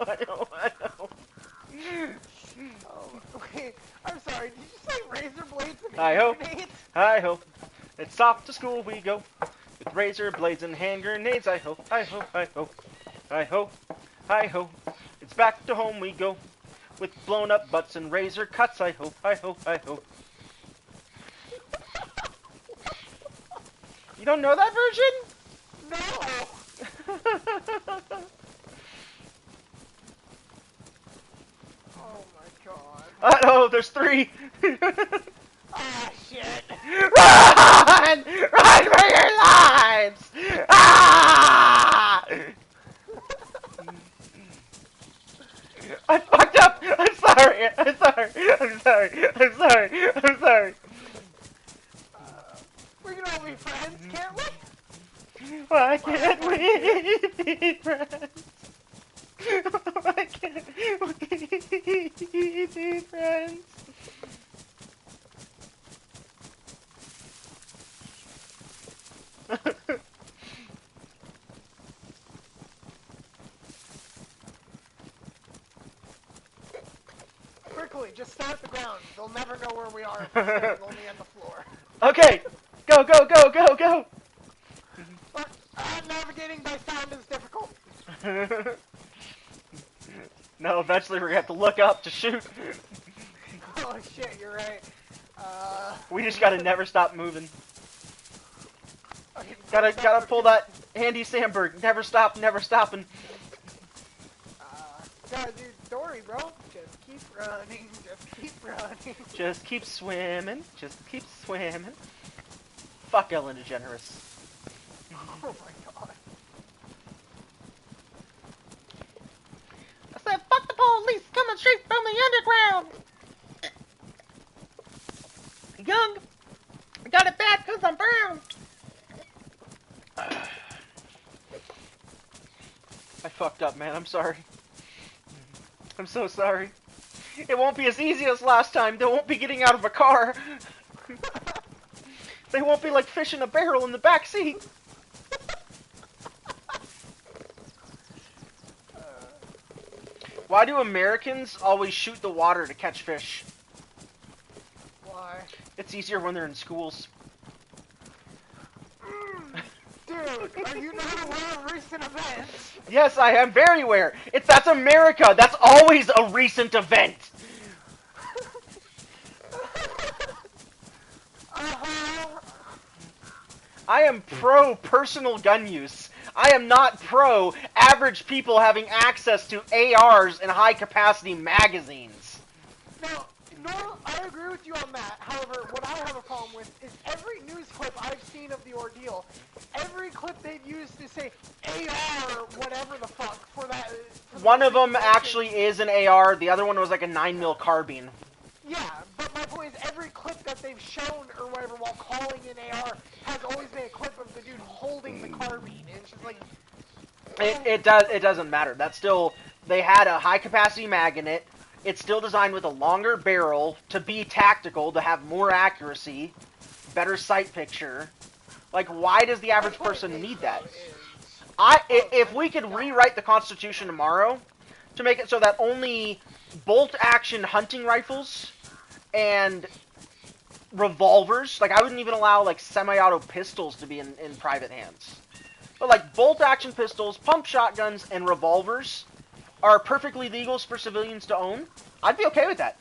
Oh, wait, I'm sorry, did you say razor blades and I hand hope. grenades? I hope. It's off to school we go. With razor blades and hand grenades, I hope. I hope. I hope. I hope. It's back to home we go. With blown up butts and razor cuts, I hope. I hope. I hope. You don't know that version? No! Oh my god. Uh-oh, there's 3! Ah, shit! Run! Run for your lives! Ah! I fucked up! I'm sorry! I'm sorry! I'm sorry! I'm sorry! I'm sorry! We can all be friends, can't we? Why can't we be friends? Why can't we be friends? Quickly, just start the ground. They'll never know where we are if we're standing only on the floor. Okay! Go, go, go, go, go! But navigating by sound is difficult. No, eventually we're gonna have to look up to shoot. Oh shit, you're right. We just gotta never stop moving. Okay, Gotta pull that Andy Samberg. Never stop, never stopping. Gotta do story, bro. Just keep running, just keep running. Just keep swimming. Just keep swimming. Fuck Ellen DeGeneres. Oh my god. I said, fuck the police coming straight from the underground. Young, I got it bad because I'm brown. I fucked up, man. I'm sorry. I'm so sorry. It won't be as easy as last time. They won't be getting out of a car. They won't be like fish in a barrel in the back seat. Why do Americans always shoot the water to catch fish? Why? It's easier when they're in schools. Dude, are you not aware of recent events? Yes, I am very aware. That's America. That's always a recent event. I am pro personal gun use. I am not pro average people having access to ARs and high capacity magazines. Now, I agree with you on that. However, what I have a problem with is every news clip I've seen of the ordeal, every clip they've used to say AR, whatever the fuck, for that. One of them actually is an AR. The other one was like a 9mm carbine. Yeah, but my point is every clip that they've shown or whatever while calling an AR has always been a clip of the dude holding the carbine. And it's just like... It doesn't matter. That's still... They had a high-capacity mag in it. It's still designed with a longer barrel to be tactical, to have more accuracy, better sight picture. Like, why does the average person need that? If we could rewrite the Constitution tomorrow to make it so that only bolt-action hunting rifles and revolvers, like, I wouldn't even allow, like, semi-auto pistols to be in private hands. But, like, bolt-action pistols, pump shotguns, and revolvers are perfectly legal for civilians to own, I'd be okay with that.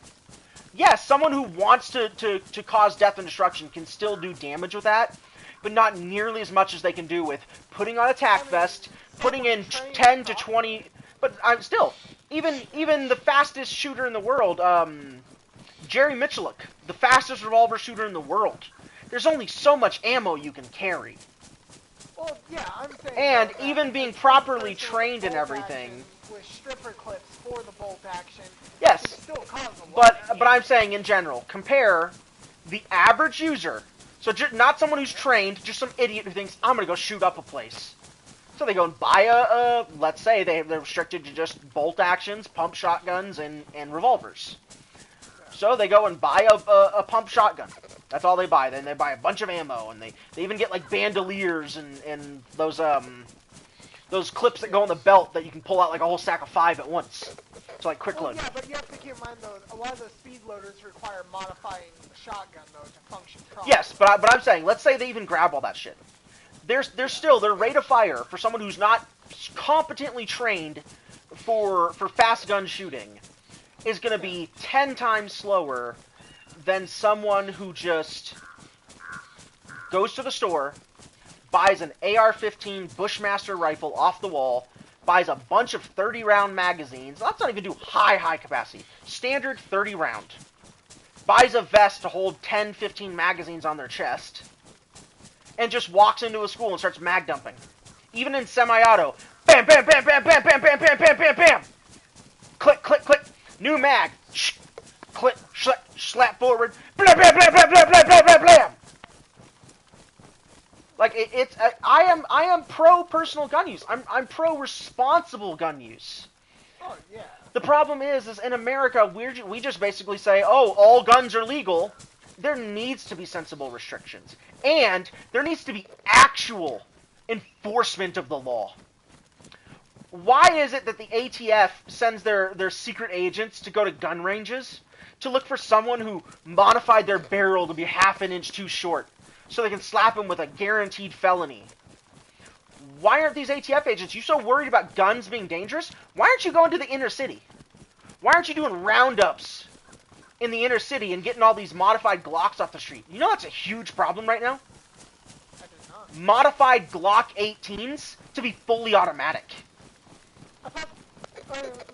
Yes, someone who wants to cause death and destruction can still do damage with that, but not nearly as much as they can do with putting on a tac vest, putting in 10 to 20... But still, even the fastest shooter in the world, Jerry Mitchelluk, the fastest revolver shooter in the world, there's only so much ammo you can carry. Well, yeah, I'm saying... And even being properly trained and everything... With stripper clips for the bolt action... Yes, still cause a lot but I'm saying in general, compare the average user, so not someone who's trained, just some idiot who thinks, I'm going to go shoot up a place. So they go and buy let's say they're restricted to just bolt actions, pump shotguns, and revolvers. So they go and buy a pump shotgun. That's all they buy. Then they buy a bunch of ammo, and they even get like bandoliers and those clips that go on the belt that you can pull out like a whole stack of 5 at once. So like quick load. Yeah, but you have to keep in mind though, a lot of those speed loaders require modifying the shotgun though to function properly. Yes, but I'm saying, let's say they even grab all that shit. Their rate of fire for someone who's not competently trained for fast gun shooting is going to be 10 times slower than someone who just goes to the store, buys an AR-15 Bushmaster rifle off the wall, buys a bunch of 30-round magazines. Let's not even do high capacity. Standard 30-round. Buys a vest to hold 10, 15 magazines on their chest, and just walks into a school and starts mag dumping. Even in semi-auto. Bam, bam, bam, bam, bam, bam, bam, bam, bam, bam, bam! Click, click, click. New mag. Click, slap forward. Blam, blam, blam, blam, blam, blam, blam, blam, blam! Like, I am pro personal gun use. I'm pro responsible gun use. Oh, yeah. The problem is in America, we just basically say, oh, all guns are legal. There needs to be sensible restrictions. And there needs to be actual enforcement of the law. Why is it that the ATF sends their secret agents to go to gun ranges to look for someone who modified their barrel to be half an inch too short so they can slap him with a guaranteed felony? Why aren't these ATF agents, you so worried about guns being dangerous? Why aren't you going to the inner city? Why aren't you doing roundups in the inner city and getting all these modified Glocks off the street? You know that's a huge problem right now? I did not. Modified Glock 18s to be fully automatic. I thought,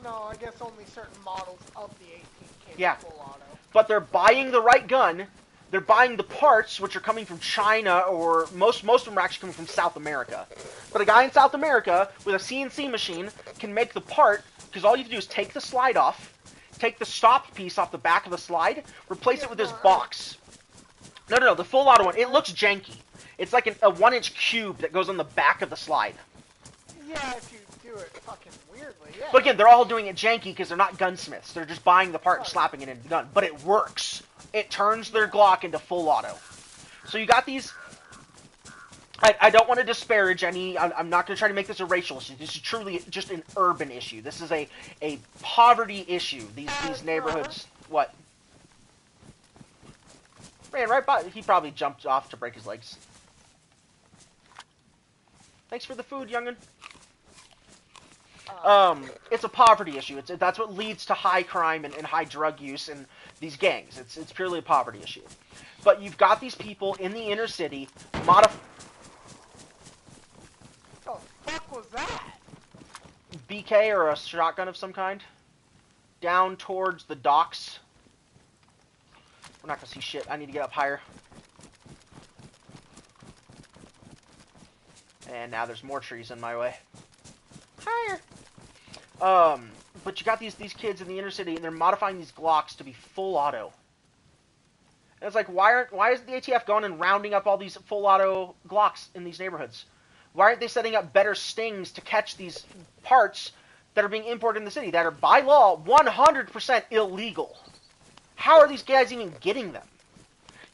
no, I guess only certain models of the 18 came Yeah. full auto. But they're buying the right gun. They're buying the parts, which are coming from China, or most of them are actually coming from South America. But a guy in South America with a CNC machine can make the part, because all you have to do is take the slide off, take the stop piece off the back of the slide, replace it with this box. No, the full auto one. It looks janky. It's like a 1-inch cube that goes on the back of the slide. Yeah, if you do it fucking weirdly, yeah. But again, they're all doing it janky because they're not gunsmiths. They're just buying the part and slapping it into the gun. But it works. It turns their Glock into full auto. So you got these... I don't want to disparage any... I'm not going to try to make this a racial issue. This is truly just an urban issue. This is a poverty issue. These neighborhoods... What? Ran right by... He probably jumped off to break his legs. Thanks for the food, young'un. It's a poverty issue. That's what leads to high crime and high drug use and these gangs. It's purely a poverty issue. But you've got these people in the inner city What the fuck was that? BK or a shotgun of some kind down towards the docks. We're not gonna see shit. I need to get up higher. And now there's more trees in my way. Higher. But you got these kids in the inner city, and they're modifying these Glocks to be full auto. And it's like, why isn't the ATF going and rounding up all these full auto Glocks in these neighborhoods? Why aren't they setting up better stings to catch these parts that are being imported in the city that are by law 100% illegal? How are these guys even getting them?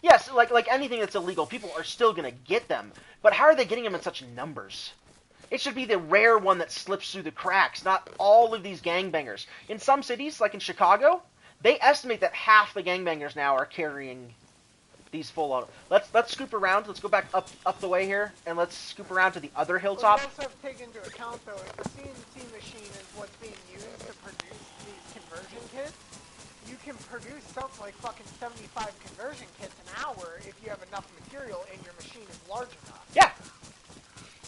Yes, like anything that's illegal, people are still gonna get them, but how are they getting them in such numbers? It should be the rare one that slips through the cracks, not all of these gangbangers. In some cities, like in Chicago, they estimate that half the gangbangers now are carrying these full auto. Let's scoop around. Let's go back up the way here, and let's scoop around to the other hilltop. Well, you also have to take into account, though, if the CNC machine is what's being used to produce these conversion kits, you can produce something like fucking 75 conversion kits an hour if you have enough material and your machine is large enough. Yeah.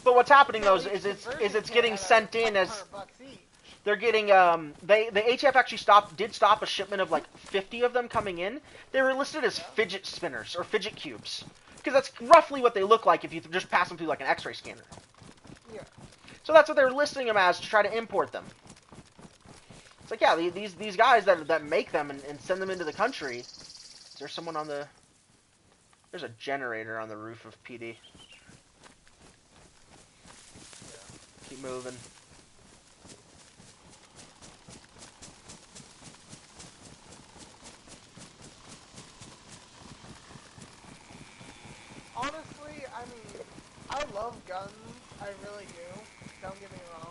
But what's happening though is Each it's conversion getting kit sent at in as $100 each. they're getting the ATF actually did stop a shipment of like 50 of them coming in. They were listed as fidget spinners or fidget cubes because that's roughly what they look like if you just pass them through like an X-ray scanner. Yeah. So that's what they're listing them as to try to import them. It's like, yeah, these guys that make them and send them into the country. Is there someone on the? There's a generator on the roof of PD. Keep moving. Honestly, I mean, I love guns. I really do. Don't get me wrong.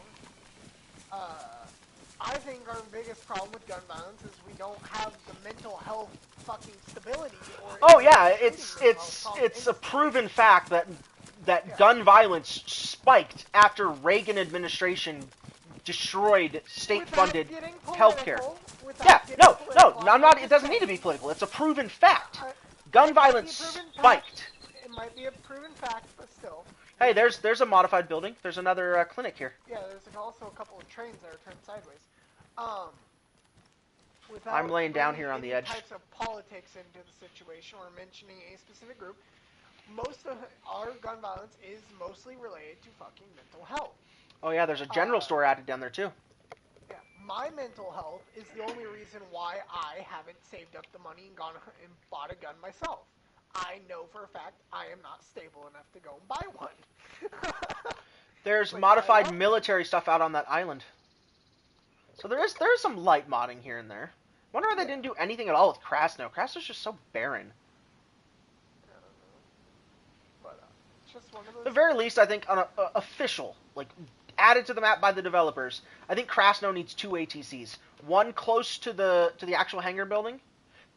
I think our biggest problem with gun violence is we don't have the mental health fucking stability. Or Oh yeah, it's a proven fact that gun violence spiked after Reagan administration destroyed state-funded healthcare. Yeah, no, I'm not. It doesn't need to be political. It's a proven fact. Gun violence spiked. It might be a proven fact, but still. Hey, there's a modified building. There's another clinic here. Yeah, there's also a couple of trains that are turned sideways. I'm laying down bringing here on the any edge. types of politics into the situation or mentioning a specific group, most of our gun violence is mostly related to fucking mental health. Oh yeah, there's a general store added down there too. Yeah, my mental health is the only reason why I haven't saved up the money and gone and bought a gun myself. I know for a fact I am not stable enough to go and buy one. There's Like, modified military stuff out on that island. So there's some light modding here and there. Wonder why they didn't do anything at all with Krasno. Krasno's just so barren. I don't know. But it's just one of those. At the very least, I think on a official, like added to the map by the developers, I think Krasno needs 2 ATCs. One close to the actual hangar building.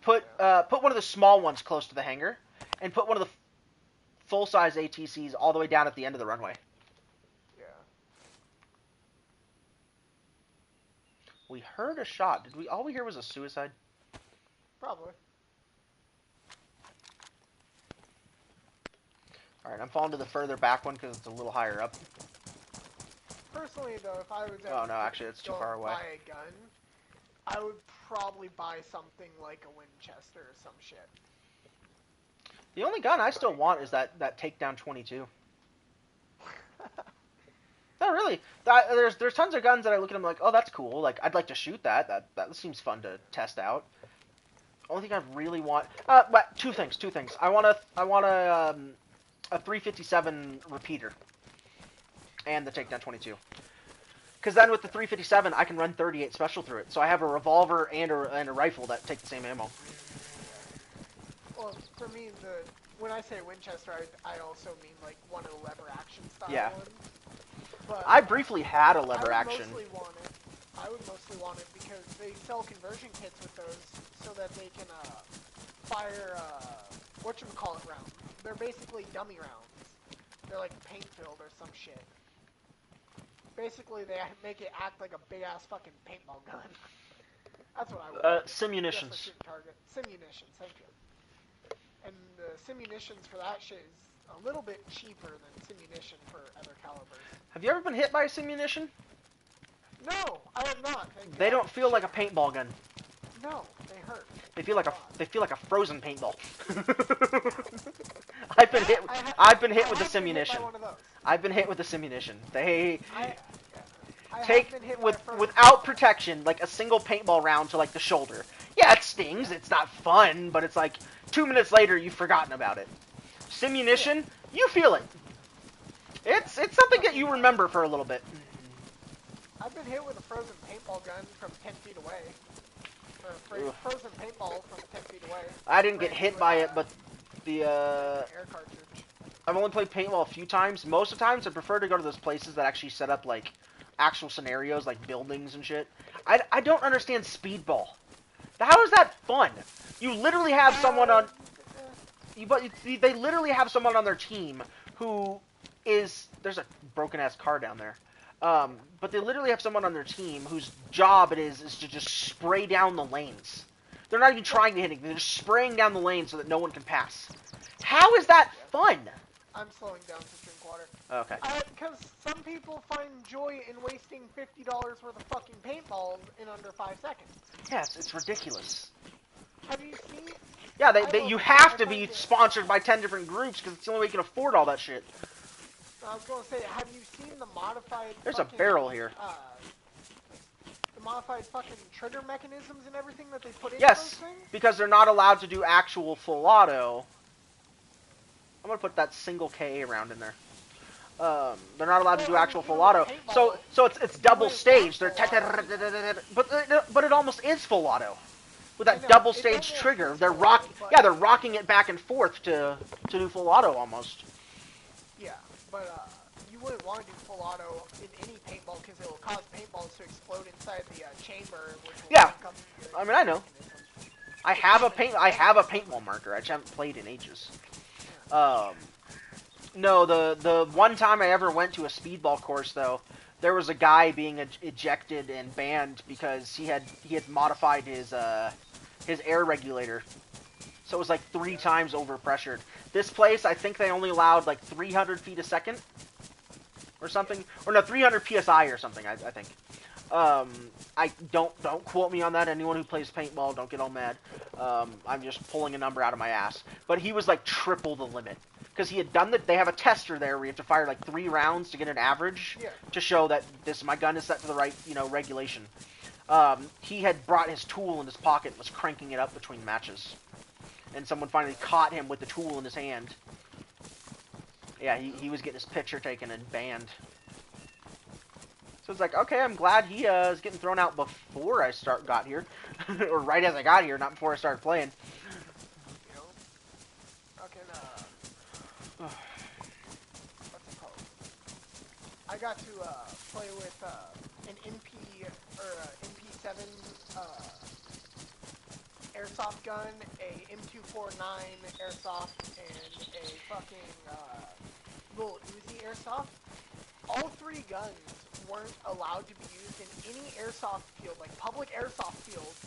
Put one of the small ones close to the hangar, and put one of the full-size ATCs all the way down at the end of the runway. Yeah. We heard a shot. Did we? All we hear was a suicide. Probably. All right, I'm falling to the further back one because it's a little higher up. Personally, though, if I was Oh no, actually, it's too far away. buy a gun, I would probably buy something like a Winchester or some shit. The only gun I still want is that Takedown 22. No, really. There's tons of guns that I look at them like, oh, that's cool. Like, I'd like to shoot that. That seems fun to test out. Only thing I really want. But two things. I want a 357 repeater, and the Takedown 22. Because then with the 357, I can run 38 special through it. So I have a revolver and a rifle that take the same ammo. Well, for me, when I say Winchester, I also mean like one of the lever action style Yeah. ones. But I briefly had a lever action. I would mostly want it because they sell conversion kits with those so that they can fire whatchamacallit rounds. They're basically dummy rounds. They're like paint filled or some shit. Basically, they make it act like a big ass fucking paintball gun. That's what I want. Simunitions. Simunitions, thank you. And the simunitions for that shit is a little bit cheaper than simunition for other calibers. Have you ever been hit by a simunition? No, I have not. They don't feel like a paintball gun. No, they hurt. They feel like a frozen paintball. I've been hit with the simunition. I've been hit with the simunition. take have been hit by with a frozen without paintball. protection, like a single paintball round to like the shoulder. Yeah, it stings. It's not fun, but it's like 2 minutes later you've forgotten about it. Simunition, you feel it. It's something that you remember for a little bit. I've been hit with a frozen paintball gun from 10 feet away. Or Ugh. frozen paintball from 10 feet away. I didn't get Ran hit into by a- it, but the air cartridge. I've only played paintball a few times. Most of the times, I prefer to go to those places that actually set up like actual scenarios, like buildings and shit. I don't understand speedball. How is that fun? You literally have someone on. They literally have someone on their team who is. There's a broken ass car down there. But they literally have someone on their team whose job it is to just spray down the lanes. They're not even trying to hit it. They're just spraying down the lane so that no one can pass. How is that fun? I'm slowing down to drink water. Okay. Because some people find joy in wasting $50 worth of fucking paintballs in under 5 seconds. Yeah, it's ridiculous. Have you seen? Yeah, you have I to find be it- sponsored by 10 different groups because it's the only way you can afford all that shit. I was going to say, have you seen the modified? There's a fucking, barrel here. The modified fucking trigger mechanisms and everything that they put into Yes, those things. because they're not allowed to do actual full auto. I'm gonna put that single KA round in there. They're not allowed to do actual full auto, so it's double staged. They're but it almost is full auto with I that know, double it stage almost trigger. is They're full auto, but- they're rocking it back and forth to do full auto almost. Yeah, but you wouldn't want to do full auto in any paintball because it will cause paintballs to explode inside the chamber. Which will Yeah, come to your I mean, I know. mechanism. I have a paintball marker. I just haven't played in ages. No, the one time I ever went to a speedball course though, there was a guy being ejected and banned because he had modified his air regulator, so it was like 3 times overpressured. This place, I think they only allowed like 300 feet a second or something, or no, 300 psi or something. I think. I don't quote me on that. Anyone who plays paintball, don't get all mad. I'm just pulling a number out of my ass. But he was like triple the limit. Because he had done that. They have a tester there where you have to fire like 3 rounds to get an average to show that my gun is set to the right, regulation. He had brought his tool in his pocket and was cranking it up between matches. And someone finally caught him with the tool in his hand. Yeah, he was getting his picture taken and banned. So it's like, okay, I'm glad he is getting thrown out before I got here. Or right as I got here, not before I started playing. You know, fucking what's it called? I got to play with an MP or MP7 airsoft gun, a M249 airsoft, and a fucking little Uzi airsoft. All 3 guns weren't allowed to be used in any airsoft field, like public airsoft fields,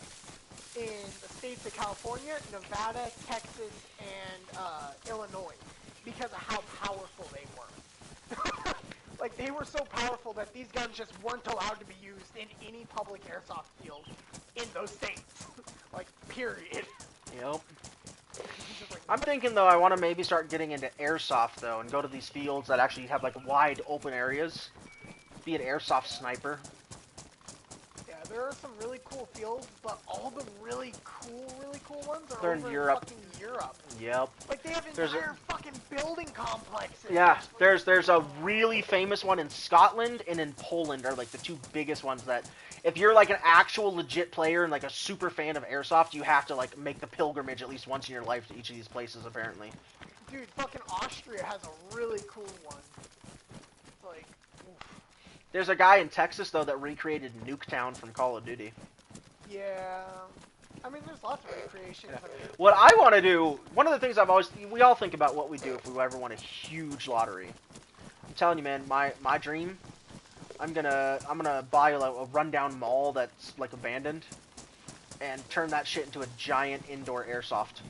in the states of California, Nevada, Texas, and Illinois, because of how powerful they were. Like, they were so powerful that these guns just weren't allowed to be used in any public airsoft field in those states. Like, period. Yep. Just like, I'm thinking, though, I want to maybe start getting into airsoft, though, and go to these fields that actually have, like, wide open areas. Be an airsoft sniper. yeah, there are some really cool fields, but all the really cool ones are They're in over Europe. fucking Europe. Yep. Like, they have There's entire fucking building complexes. Yeah, there's a really famous one in Scotland and in Poland are, like, the 2 biggest ones that... If you're, like, an actual legit player and, like, a super fan of airsoft, you have to, like, make the pilgrimage at least once in your life to each of these places, apparently. Dude, fucking Austria has a really cool one. It's like, oof. There's a guy in Texas, though, that recreated Nuketown from Call of Duty. Yeah. I mean, there's lots of recreations. I mean, What I want to do, one of the things we all think about what we do if we ever want a huge lottery. I'm telling you, man, my dream, I'm gonna buy a rundown mall that's like abandoned, and turn that shit into a giant indoor airsoft.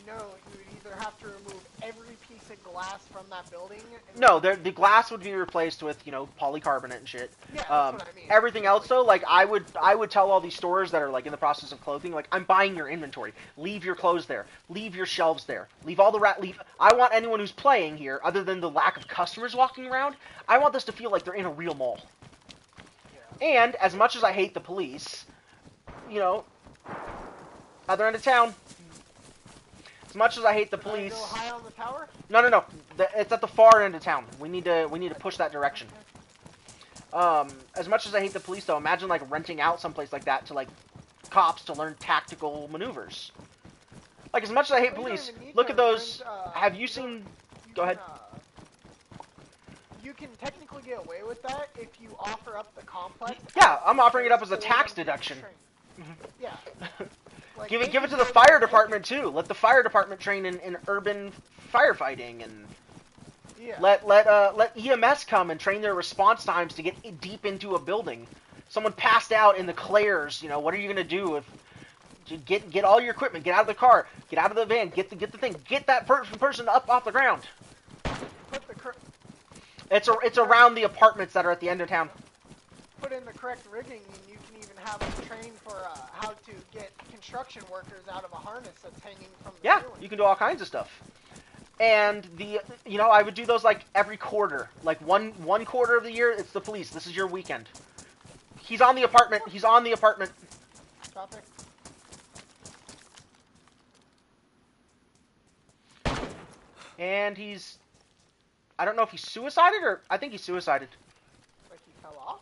you know, you would either have to remove every piece of glass from that building. And No, the glass would be replaced with, polycarbonate and shit. Yeah, that's what I mean. Everything else, though, like, I would tell all these stores that are, like, in the process of clothing, like, I'm buying your inventory. Leave your clothes there. Leave your shelves there. Leave all the I want anyone who's playing here, other than the lack of customers walking around, I want this to feel like they're in a real mall. And as much as I hate the police, you know, other end of town. As much as I hate the police. Go high on the tower? No. It's at the far end of town. We need to push that direction. As much as I hate the police, though, imagine like renting out someplace like that to like cops to learn tactical maneuvers. Like as much as I hate police, look at those. Have you seen? Go ahead. You can technically get away with that if you offer up the complex. Yeah, I'm offering it up as a tax deduction. Yeah. Like, Give it to the fire department too. Let the fire department train in urban firefighting and let EMS come and train their response times to get deep into a building. Someone passed out in the Claire's. You know, what are you gonna do if get all your equipment, get out of the car, get out of the van, get the thing, get that person up off the ground. It's around the apartments that are at the end of town. Put in the correct rigging, and you can even have them train for how to get construction workers out of a harness that's hanging from the ceiling. You can do all kinds of stuff. And I would do those like every quarter, like one quarter of the year. It's the police. This is your weekend. He's on the apartment. He's on the apartment. Topic. And I don't know if he suicided or I think he suicided. Like he fell off?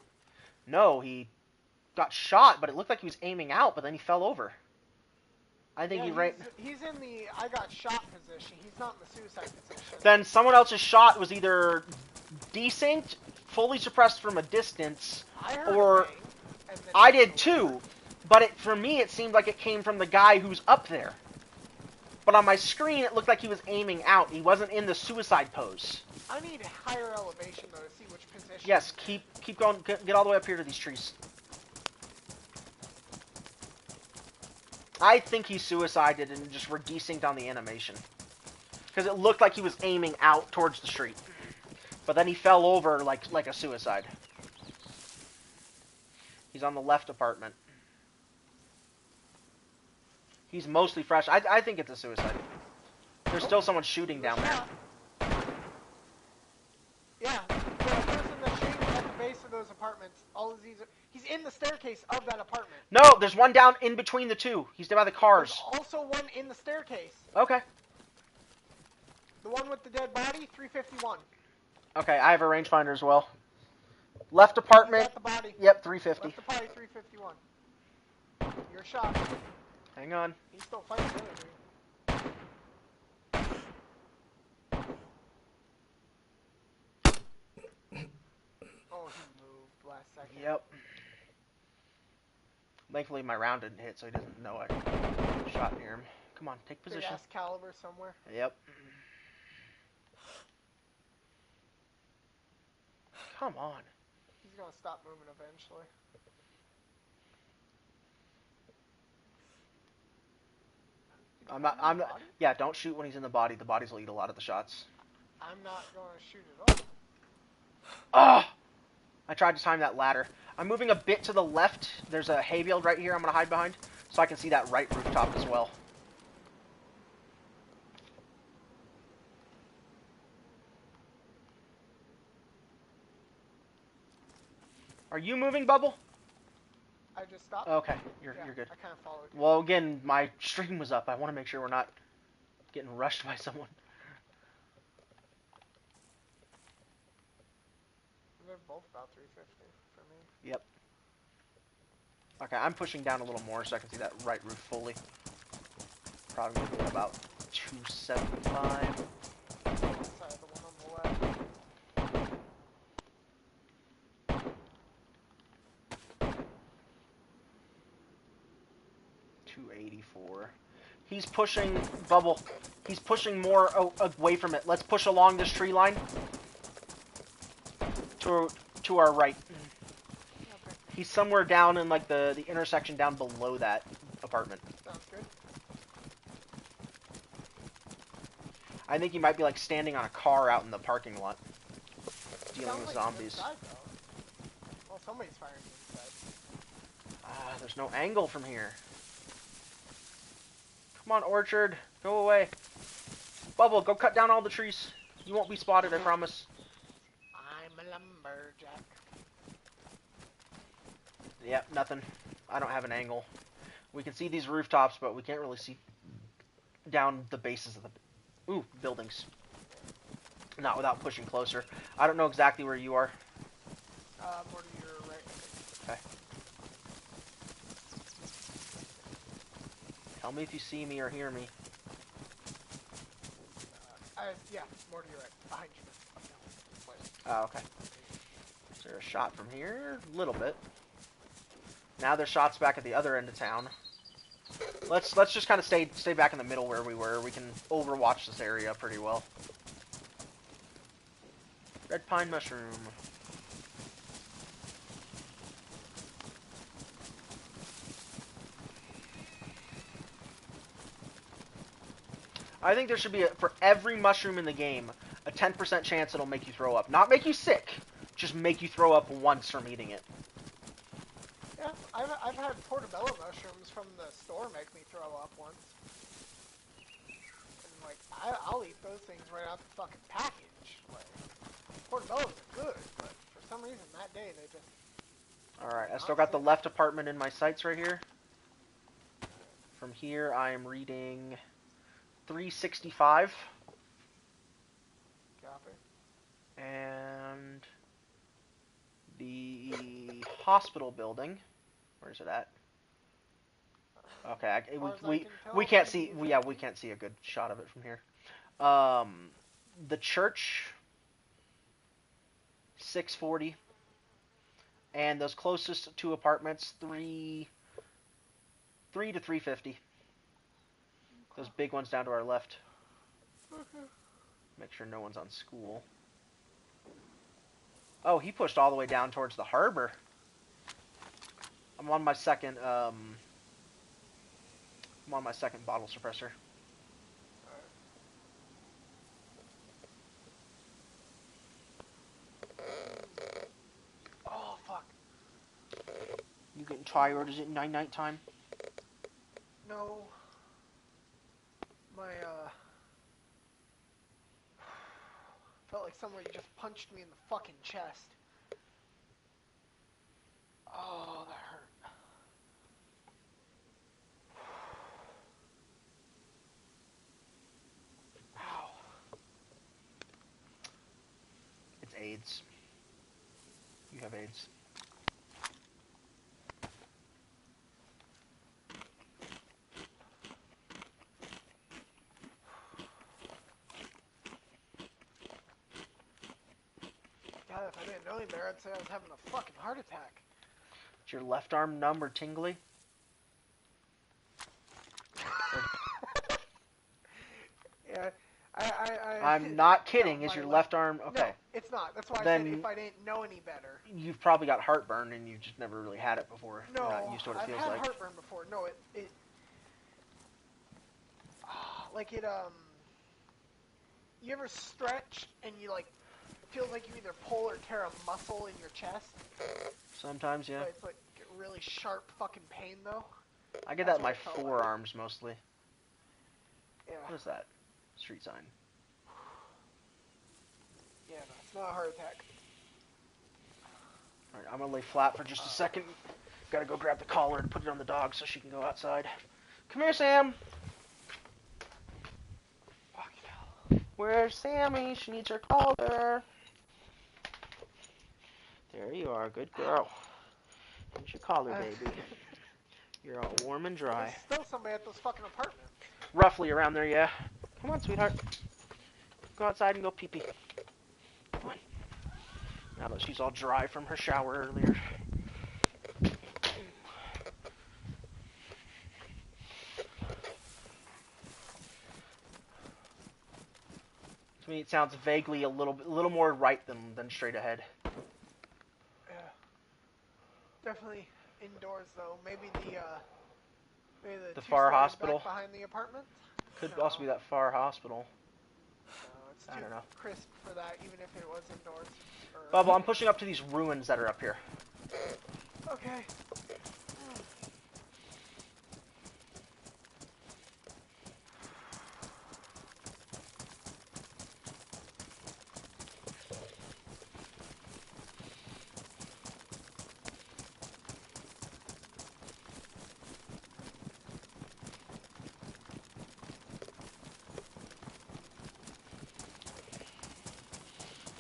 No, he got shot, but it looked like he was aiming out, but then he fell over. I think he's in the I got shot position. He's not in the suicide position. Then someone else's shot was either desynced, fully suppressed from a distance, or I did too. But for me, it seemed like it came from the guy who's up there. But on my screen, it looked like he was aiming out. He wasn't in the suicide pose. I need a higher elevation, though, to see which position. Yes, keep going. Get all the way up here to these trees. I think he suicided and just were desynced on the animation. Because it looked like he was aiming out towards the street. But then he fell over like a suicide. He's on the left apartment. He's mostly fresh. I think it's a suicide. There's still someone shooting down there. Yeah, the person that's shooting at the base of those apartments, he's in the staircase of that apartment. No, there's one down in between the two. He's down by the cars. There's also one in the staircase. Okay. The one with the dead body, 351. Okay, I have a rangefinder as well. Left apartment. The body. Yep, 350. Left the body, 351. You're shot. Hang on. He's still fighting the other dude. Oh, he moved last second. Yep. Thankfully, my round didn't hit, so he doesn't know I shot near him. Come on, take position. Big ass caliber somewhere. Yep. Come on. He's gonna stop moving eventually. I'm not. Yeah, don't shoot when he's in the body. The bodies will eat a lot of the shots. I'm not going to shoot at all. Ah! I tried to time that ladder. I'm moving a bit to the left. There's a hay field right here I'm going to hide behind, so I can see that right rooftop as well. Are you moving, Bubble? I just stopped. Okay, you're good. I kind of followed you. Well, again, my stream was up. I want to make sure we're not getting rushed by someone. They're both about 350 for me. Yep. Okay, I'm pushing down a little more so I can see that right roof fully. Probably about 275. The one on the left. 284. He's pushing, Bubble. He's pushing more away from it. Let's push along this tree line to our right. Okay. He's somewhere down in like the intersection down below that apartment. Sounds good. I think he might be like standing on a car out in the parking lot, dealing with zombies. Inside, well, somebody's firing inside. Ah, there's no angle from here. Come on, Orchard. Go away. Bubble, go cut down all the trees. You won't be spotted, I promise. I'm a lumberjack. Yep, nothing. I don't have an angle. We can see these rooftops, but we can't really see down the bases of the buildings. Not without pushing closer. I don't know exactly where you are. More to your right. Okay. Tell me if you see me or hear me. Yeah, more to your right. Behind you. Oh, okay. Is there a shot from here? A little bit. Now there's shots back at the other end of town. Let's just kind of stay back in the middle where we were. We can overwatch this area pretty well. Red pine mushroom. I think there should be, for every mushroom in the game, a 10% chance it'll make you throw up. Not make you sick, just make you throw up once from eating it. Yeah, I've had portobello mushrooms from the store make me throw up once. And, like, I'll eat those things right out the fucking package. Like, portobellos are good, but for some reason that day they just... Alright, I still got the left apartment in my sights right here. From here, I am reading 365. Copy. And the hospital building. Where's it at? Okay, we can't see. Yeah, we can't see a good shot of it from here. The church, 640, and those closest two apartments, 3 to 350. Those big ones down to our left. Make sure no one's on school. Oh, he pushed all the way down towards the harbor. I'm on my second bottle suppressor. Oh, fuck. You getting tired? Is it night time? No. My, felt like somebody just punched me in the fucking chest. Oh, that hurt. Ow. It's AIDS. You have AIDS. God, if I didn't know any better, I'd say I was having a fucking heart attack. Is your left arm numb or tingly? Yeah, I'm not kidding. No, Is your my left arm okay? No, it's not. That's why I Then said if I didn't know any better. You've probably got heartburn and you've just never really had it before. No, You're not used to what it I've feels had like. heartburn before. No, it like it you ever stretch and you like feel like you either pull or tear a muscle in your chest? Sometimes, yeah. But it's like really sharp fucking pain though. I get that in my forearms mostly. Yeah. What is that? Street sign. Yeah, no, it's not a heart attack. Alright, I'm gonna lay flat for just a second. Gotta go grab the collar and put it on the dog so she can go outside. Come here, Sam! Fucking hell. Where's Sammy? She needs her collar. There you are, good girl. Here's your collar, baby. You're all warm and dry. There's still somebody at those fucking apartments. Roughly around there, yeah. Come on, sweetheart. Go outside and go pee-pee. Come on. Now that she's all dry from her shower earlier. To me, it sounds vaguely a little more right than straight ahead. Yeah. Definitely indoors though. Maybe the The two far stories hospital? back behind the apartment. Could also be that far hospital. No, it's I too don't know. crisp for that, even if it was indoors. Bubba, I'm pushing up to these ruins that are up here. Okay.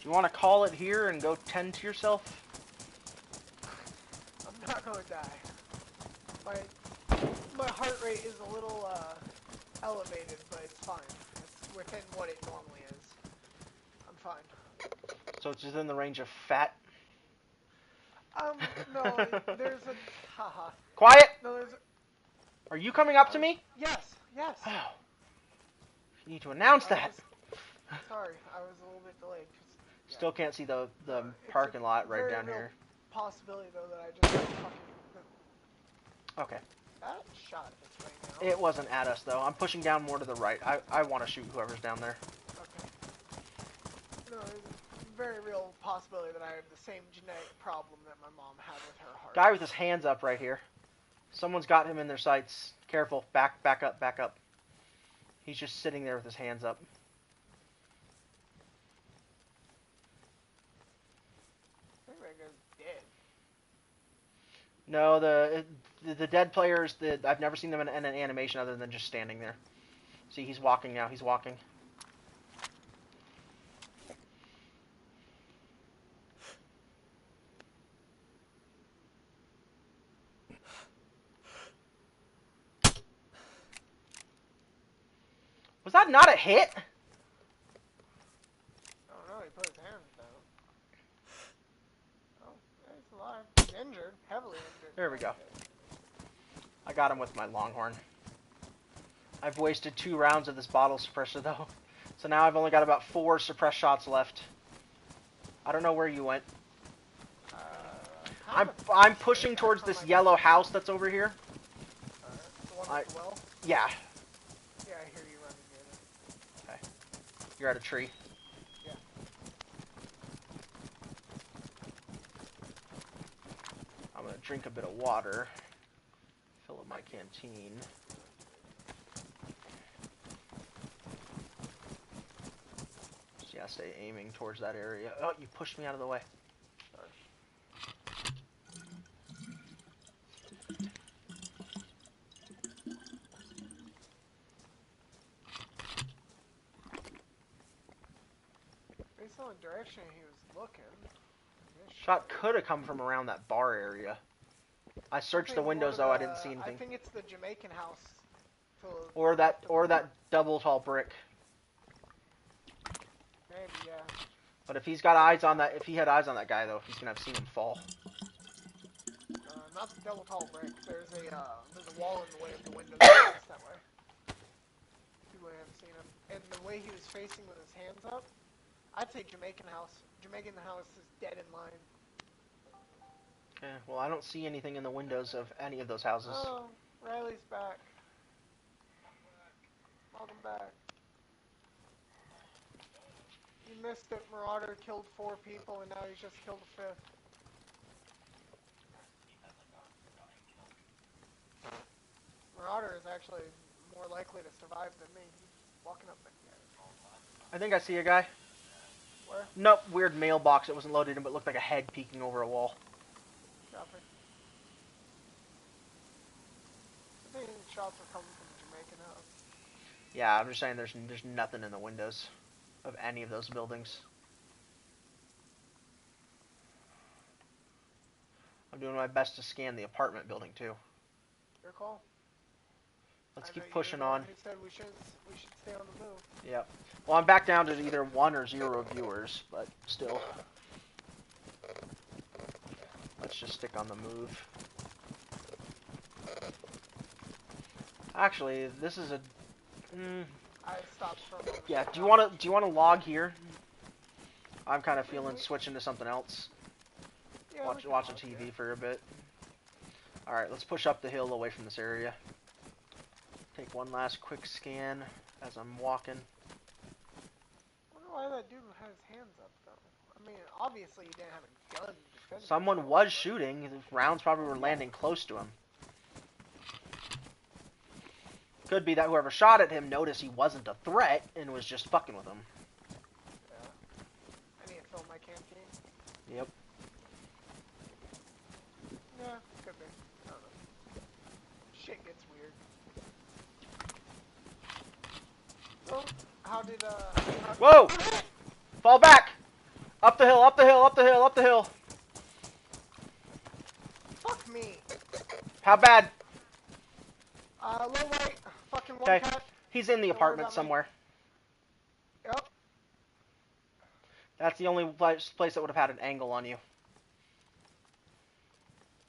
You want to call it here and go tend to yourself? I'm not gonna die. My heart rate is a little elevated, but it's fine. It's within what it normally is. I'm fine. So it's within the range of fat. No, there's a haha. Quiet. No, there's. Are you coming up to me? Yes, yes. Oh. You need to announce that. Sorry, I was a little bit delayed. Yeah. Still can't see the parking lot right down here. Possibility though that I just fucking. Okay. That shot this way now. It wasn't at us though. I'm pushing down more to the right. I want to shoot whoever's down there. Okay. No, there's a very real possibility that I have the same genetic problem that my mom had with her heart. Guy with his hands up right here. Someone's got him in their sights. Careful. Back up, back up. He's just sitting there with his hands up. I think that guy's dead. No, the dead players, I've never seen them in an animation other than just standing there. See, he's walking now. He's walking. Was that not a hit? I don't know, he put his hands down. Oh, yeah, he's alive. He's injured. Heavily injured. There we go. I got him with my longhorn. I've wasted 2 rounds of this bottle suppressor though. So now I've only got about 4 suppressed shots left. I don't know where you went. I'm pushing towards this yellow house that's over here. The one with the well? Yeah. Yeah, I hear you running near there. Okay. You're at a tree. Yeah. I'm gonna drink a bit of water. Fill up my canteen. So yeah, stay aiming towards that area. Oh, you pushed me out of the way. Sorry. Based on the direction he was looking. Shot could have come from around that bar area. I searched the windows though, I didn't see anything. I think it's the Jamaican house. Or that double tall brick. Maybe, yeah. But if he's got eyes on that, if he had eyes on that guy though, he's gonna have seen him fall. Not the double tall brick. There's a wall in the way of the window that way. People haven't seen him. And the way he was facing with his hands up, I'd say Jamaican house. Jamaican house is dead in line. Okay, well I don't see anything in the windows of any of those houses. Oh, Riley's back. Welcome back. You missed it. Marauder killed 4 people and now he's just killed a 5th. Marauder is actually more likely to survive than me. He's walking up there. I think I see a guy. Where? Nope, weird mailbox. It wasn't loaded in, but looked like a head peeking over a wall. Copy. I think shots are coming from the Jamaican house. Yeah, I'm just saying there's nothing in the windows of any of those buildings. I'm doing my best to scan the apartment building too. Your call. Let's keep pushing on. He said we should stay on the move. Yep. Well, I'm back down to either 1 or 0 viewers, but still. Let's just stick on the move. Actually, this is a. I stopped for a moment. Yeah. Do you want to log here? I'm kind of feeling switching to something else. Yeah, Watching TV for a bit. All right, let's push up the hill away from this area. Take one last quick scan as I'm walking. I wonder why that dude had his hands up, though. I mean, obviously he didn't have a gun to defend Someone himself. was shooting. The rounds probably were landing close to him. Could be that whoever shot at him noticed he wasn't a threat and was just fucking with him. Yeah. I need to fill my canteen. Yep. Yeah, could be. I don't know. Shit gets weird. So, how did, Whoa! Fall back! Up the hill, up the hill, up the hill, up the hill. Fuck me. How bad? Low right. Fucking one Okay. cat. He's in the Don't worry apartment about me. somewhere. Yep. That's the only place that would have had an angle on you.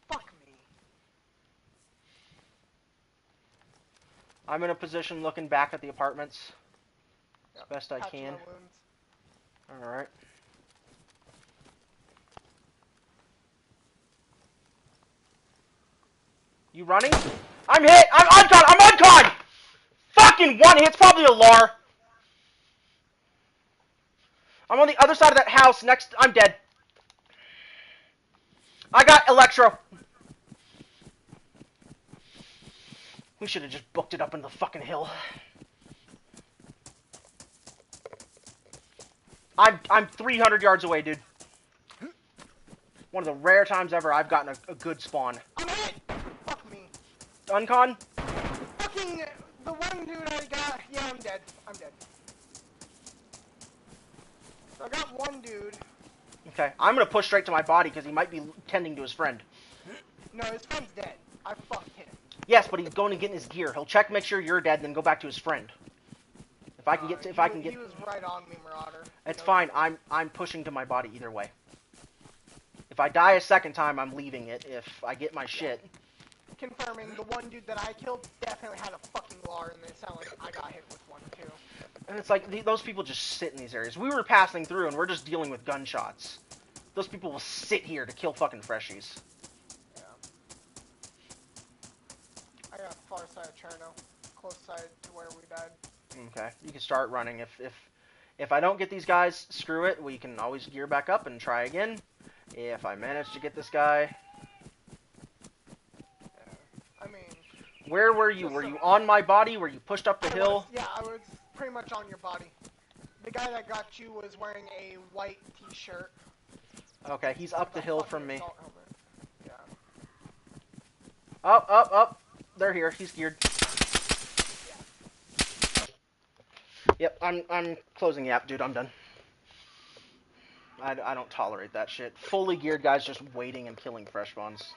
Fuck me. I'm in a position looking back at the apartments. Yep. Best I Patching can. my wounds. Alright. You running? I'm hit! I'm uncon! I'm uncon! Fucking one hit's probably a LAR. I'm on the other side of that house next. I'm dead. I got Electro. We should have just booked it up in the fucking hill. I'm 300 yards away, dude. One of the rare times ever I've gotten a good spawn. I'm hit! Fuck me. Uncon? Fucking the one dude I got. Yeah, I'm dead. I'm dead. So I got one dude. Okay, I'm gonna push straight to my body because he might be tending to his friend. No, his friend's dead. I fucked him. Yes, but he's going to get in his gear. He'll check, make sure you're dead, and then go back to his friend. If I can get, He was right on me, Marauder. it's fine. I'm pushing to my body either way. If I die a second time, I'm leaving it. If I get my shit, Confirming, the one dude that I killed definitely had a fucking LAR, and it sounded like I got hit with one too. and it's like those people just sit in these areas. We were passing through, and we're just dealing with gunshots. Those people will sit here to kill fucking freshies. Yeah. I got far side of Cherno, close side to where we died. Okay, you can start running. If I don't get these guys, screw it. We can always gear back up and try again. If I manage to get this guy, I mean, where were you? Were you on my body? Were you pushed up the hill? yeah, I was pretty much on your body. The guy that got you was wearing a white t-shirt. Okay, he's up the with a hill fucking from me. assault helmet. Yeah. Up, up, up. They're here. He's geared. Yep, I'm closing the app, dude. I'm done. I don't tolerate that shit. Fully geared guys just waiting and killing fresh spawns.